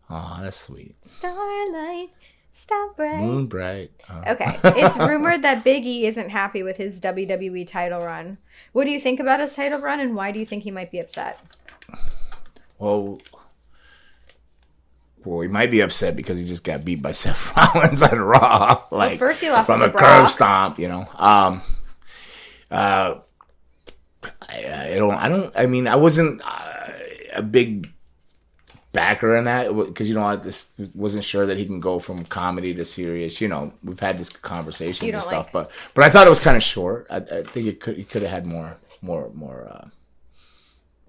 Oh, that's sweet. Starlight, star bright. Moon bright. Oh. Okay. It's rumored that Big E isn't happy with his WWE title run. What do you think about his title run, and why do you think he might be upset? Well, Well, he might be upset because he just got beat by Seth Rollins on Raw. Like, first he lost from to a Brock. curb stomp, I mean, I wasn't a big backer in that because, I just wasn't sure that he can go from comedy to serious. We've had this conversations and stuff, but I thought it was kind of short. I think it could have had more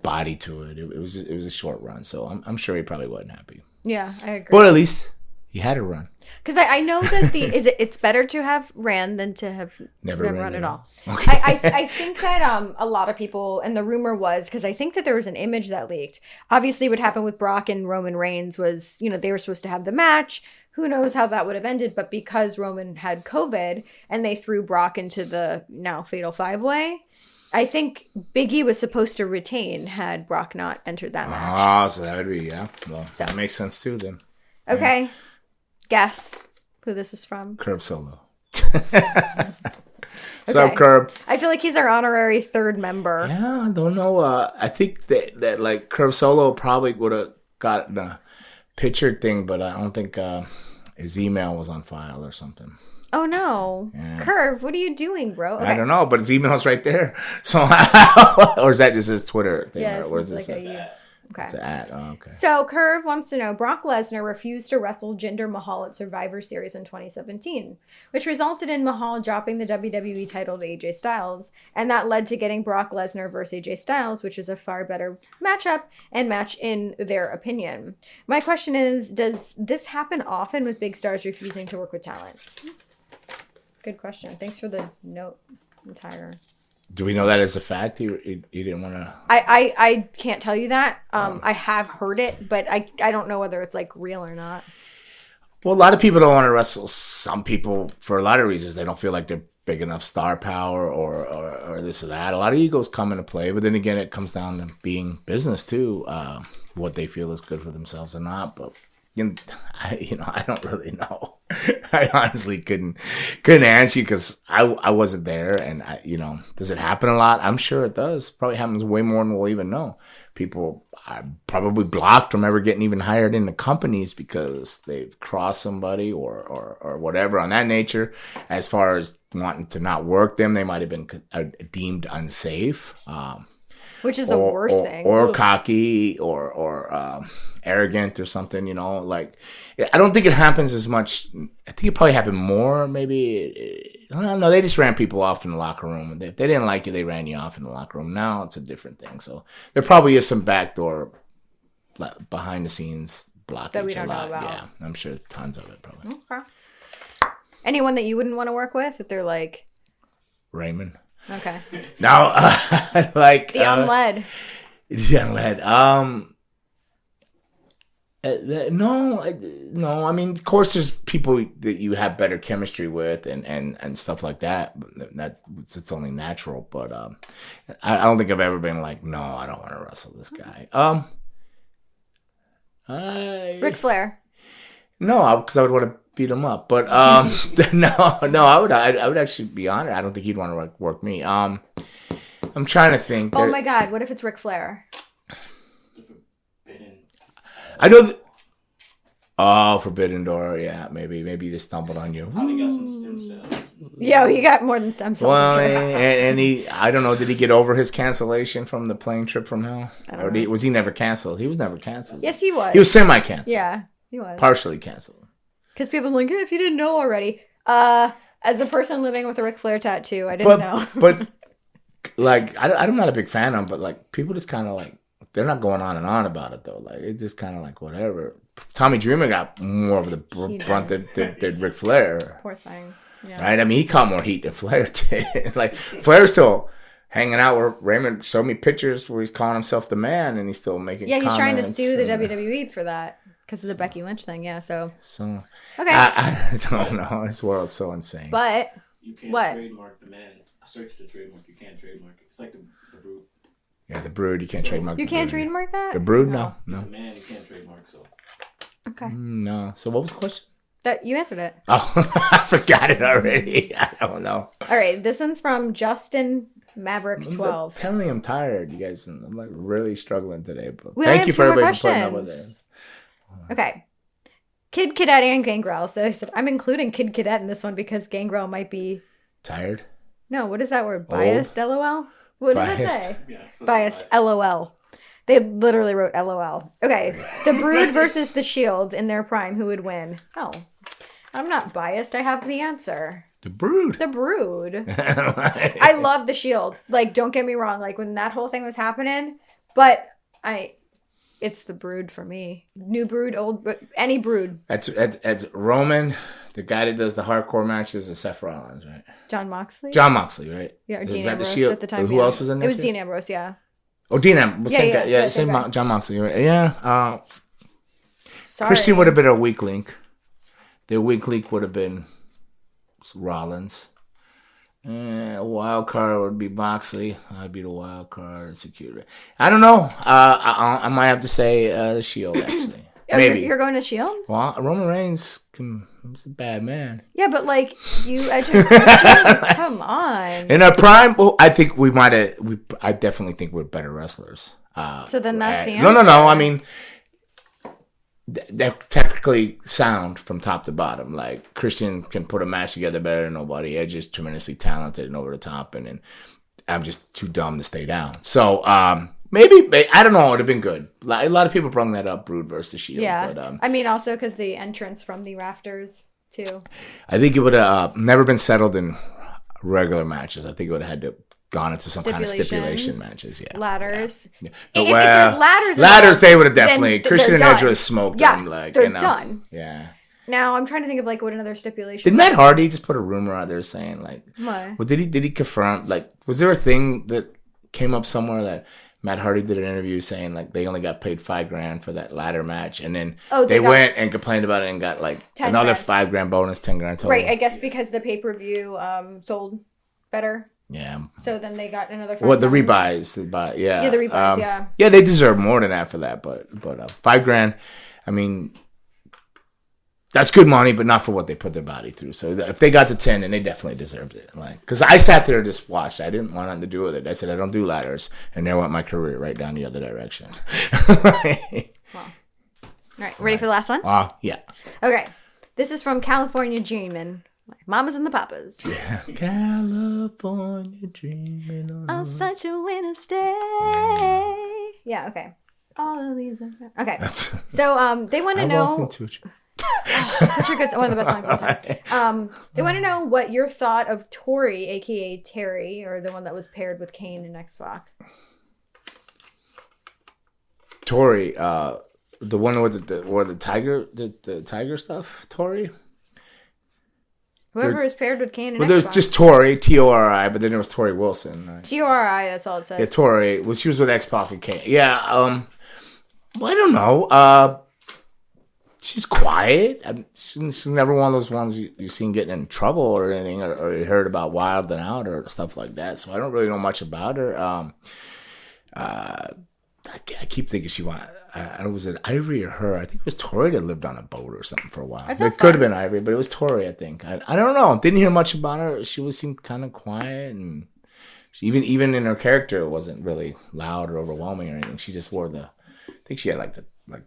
body to it. It was a short run, so I'm sure he probably wasn't happy. Yeah, I agree. But at least he had a run. Because I know that it's better to have ran than to have Never run at ran. all. Okay. I think that a lot of people, and the rumor was, because I think that there was an image that leaked. Obviously, what happened with Brock and Roman Reigns was, they were supposed to have the match. Who knows how that would have ended, but because Roman had COVID and they threw Brock into the now fatal 5-way, I think Big E was supposed to retain had Brock not entered that match. Oh, so that would be, yeah. Well, that makes sense too then. Okay. Yeah. Guess who this is from. Curb Solo. What's up, Curb? I feel like he's our honorary third member. Yeah, I don't know. I think that like Curb Solo probably would have gotten a pictured thing, but I don't think his email was on file or something. Oh no. Yeah. Curve, what are you doing, bro? Okay. I don't know, but his email's right there. So or is that just his Twitter thing? Yeah, or is this okay. It's an ad. Oh, okay. So Curve wants to know, Brock Lesnar refused to wrestle Jinder Mahal at Survivor Series in 2017, which resulted in Mahal dropping the WWE title to AJ Styles, and that led to getting Brock Lesnar versus AJ Styles, which is a far better matchup and match in their opinion. My question is, does this happen often with big stars refusing to work with talent? Good question. Thanks for the note, entire. Do we know that as a fact? He didn't want to. I can't tell you that. I have heard it, but I don't know whether it's like real or not. Well, a lot of people don't want to wrestle. Some people, for a lot of reasons, they don't feel like they're big enough star power or this or that. A lot of egos come into play, but then again, it comes down to being business too. What they feel is good for themselves or not, but. I don't really know. I honestly couldn't answer you because I wasn't there, and does it happen a lot? I'm sure it does. Probably happens way more than we'll even know. People are probably blocked from ever getting even hired into companies because they've crossed somebody or whatever on that nature. As far as wanting to not work them, they might have been deemed unsafe. Which is the worst thing. Or cocky or arrogant or something, like I don't think it happens as much. I think it probably happened more, maybe. I don't know. They just ran people off in the locker room. If they didn't like you, they ran you off in the locker room. Now it's a different thing. So there probably is some backdoor behind the scenes blockage that we don't a lot. Know about. Yeah, I'm sure tons of it probably. Okay. Anyone that you wouldn't want to work with if they're like Raymond. Okay. No, like the unled. The unled. No. I mean, of course, there's people that you have better chemistry with and stuff like that. It's only natural. But I don't think I've ever been like, no, I don't want to wrestle this guy. Ric Flair. No, because I would want to beat him up. But no, I would actually be honored. I don't think he'd want to work me. I'm trying to think. Oh my God! What if it's Ric Flair? I know. Forbidden Door. Yeah, maybe he just stumbled on you. Probably got some stem cells. Yeah, he got more than stem cells. Well, and I don't know. Did he get over his cancellation from the plane trip from hell, was he never canceled? He was never canceled. Yes, he was. He was semi-canceled. Yeah, he was partially canceled. Because people are like, if you didn't know already. As a person living with a Ric Flair tattoo, I didn't know. But like, I'm not a big fan of him. But like, people just kind of like. They're not going on and on about it though. Like it's just kind of like whatever. Tommy Dreamer got more of the brunt than Ric Flair. Poor thing. Yeah. Right? I mean, he caught more heat than Flair did. Like Flair's still hanging out where Raymond showed me pictures where he's calling himself the man and he's still making. Yeah, he's trying to sue the WWE for that because of the Becky Lynch thing. Yeah, so okay. I don't know. This world's so insane. But you can't trademark the man. I searched the trademark. You can't trademark it. It's like the Brood. Yeah, the Brood, you can't trademark. You can't trademark that? The Brood, no. The man, you can't trademark, so. Okay. No. So what was the question? That you answered it. Oh, I forgot it already. I don't know. All right, this one's from Justin Maverick 12. I'm telling you, I'm tired, you guys. I'm like really struggling today. But we thank you for everybody questions. for putting up with it. Okay. Kid Cadet and Gangrel. So I said, I'm including Kid Cadet in this one because Gangrel might be... Tired? No, what is that word? Biased, LOL? What did I say? Yeah, Biased, LOL. They literally wrote LOL. Okay, the Brood versus the Shield in their prime. Who would win? Oh, I'm not biased. I have the answer. The Brood. The Brood. I love the Shield. Like, don't get me wrong. Like, when that whole thing was happening, but it's the Brood for me. New Brood, old, any Brood. That's Roman, the guy that does the hardcore matches, is Seth Rollins, right? John Moxley? John Moxley, right? Yeah, or Is Dean that the Ambrose Shield? at the time. Who else was in there? It was too? Dean Ambrose, yeah. Oh, Dean Ambrose. Same guy. Yeah, same guy. John Moxley. Right? Yeah. Sorry. Christian would have been a weak link. Their weak link would have been Rollins. A wild card would be Moxley. I'd be the wild card security. I don't know. I might have to say the Shield, actually. Maybe. You're going to Shield? Well, Roman Reigns he's a bad man. Yeah, but like come on. In our prime, well, I think I definitely think we're better wrestlers. So then that's the answer. answer. No. I mean, they're technically sound from top to bottom. Like, Christian can put a match together better than nobody. Edge is tremendously talented and over the top, and then I'm just too dumb to stay down. So, maybe, I don't know. It would have been good. A lot of people brought that up, Brood versus Shield. Yeah. But, I mean, also because the entrance from the rafters, too. I think it would have never been settled in regular matches. I think it would have had to gone into some kind of stipulation matches. Yeah. Ladders. Yeah. If there's ladders involved, they would have definitely. Christian and Edge done. would have smoked Yeah, them. Like, they're done. Yeah. Now, I'm trying to think of like what another stipulation. Did Matt Hardy just put a rumor out there saying like, what? Well, did he confirm, like, was there a thing that came up somewhere that Matt Hardy did an interview saying like they only got paid $5,000 for that ladder match, and then they went and complained about it and got like another $5,000 bonus, $10,000 total. Right, I guess because the pay-per-view sold better. Yeah. So then they got another $5,000. Well, the rebuys, yeah. Yeah, the rebuys, yeah. Yeah, they deserve more than that for that, but $5,000, I mean, that's good money, but not for what they put their body through. So if they got the 10, then they definitely deserved it. Like, because I sat there and just watched. I didn't want nothing to do with it. I said I don't do ladders, and there went my career right down the other direction. Wow. All right, ready for the last one? Yeah. Okay, this is from California Dreamin'. Mamas and the Papas. Yeah. California dreaming on such a winter's day. Yeah, okay. All of these are... Okay. So they want to know... such a good... One of the best songs of the time. They want to know what your thought of Tori, a.k.a. Terry, or the one that was paired with Kane in X-Pac. Tori, the one with the tiger stuff? Tori? Whoever is paired with Kane and Well, there's just Tori, Tori, but then there was Tori Wilson. Right? Tori, that's all it says. Yeah, Tori. Well, she was with X-Pac and Kane. Yeah, well, I don't know. She's quiet. She's never one of those ones you seen getting in trouble or anything, or you heard about Wild and Out or stuff like that. So I don't really know much about her. I keep thinking she went. Was it Ivory or her? I think it was Tori that lived on a boat or something for a while. It could have been Ivory, but it was Tori, I think. I don't know. Didn't hear much about her. She seemed kind of quiet, and even in her character, it wasn't really loud or overwhelming or anything. She just wore I think she had like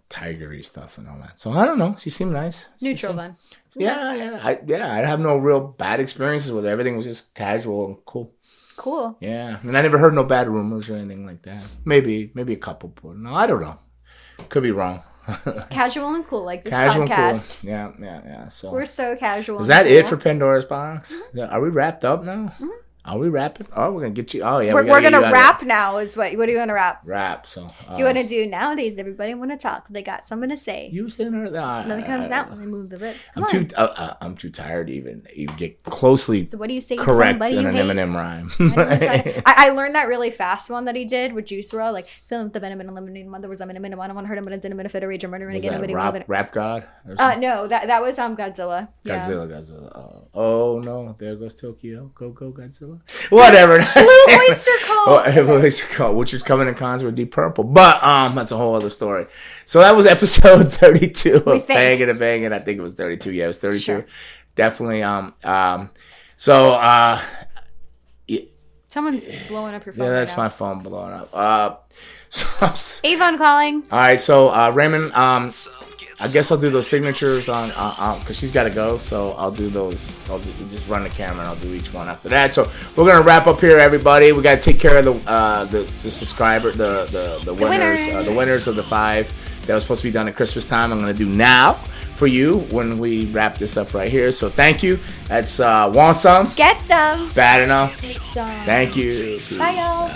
tigery stuff and all that. So I don't know. She seemed nice. Neutral then. Yeah. I have no real bad experiences with her. Everything was just casual and cool. Cool. Yeah, and I never heard no bad rumors or anything like that. Maybe a couple, but no, I don't know. Could be wrong. Casual and cool, like this casual podcast. And cool. Yeah. So we're so casual. Is that and cool. it for Pandora's Box? Mm-hmm. Are we wrapped up now? Mm-hmm. Are we wrapping? Oh, we're gonna get you. Oh yeah, we're gonna wrap now. Is what do you want to wrap? Wrap. So do you want to do nowadays? Everybody want to talk. They got something to say. You saying her? Nothing comes out when they move the lips. I'm too tired to even get closely. So what do you say? Correct in an Eminem rhyme. I learned that really fast one that he did with Juice WRLD, like filling with the venom and eliminating. In other words, I'm in a minute. I don't want to hurt him, but I didn't in a fit of rage or murder and again. Rap God? No, that was Godzilla. Godzilla. Oh no, there goes Tokyo. Go Godzilla. Whatever. Blue Oyster Cult, which is coming in concert with Deep Purple, but that's a whole other story. So that was episode 32 of Bangin' and Bangin'. I think it was 32. Yeah, it was 32. Sure. Definitely. Someone's blowing up your phone. Yeah, that's my phone blowing up. Avon calling. All right, so Raymond, I guess I'll do those signatures on because she's got to go. So I'll do those. I'll just run the camera and I'll do each one after that. So we're gonna wrap up here, everybody. We got to take care of the subscriber, the winners of the 5 that was supposed to be done at Christmas time. I'm gonna do now for you when we wrap this up right here. So thank you. That's want some, Get some. bad enough. Take some. Thank you. Bye, y'all.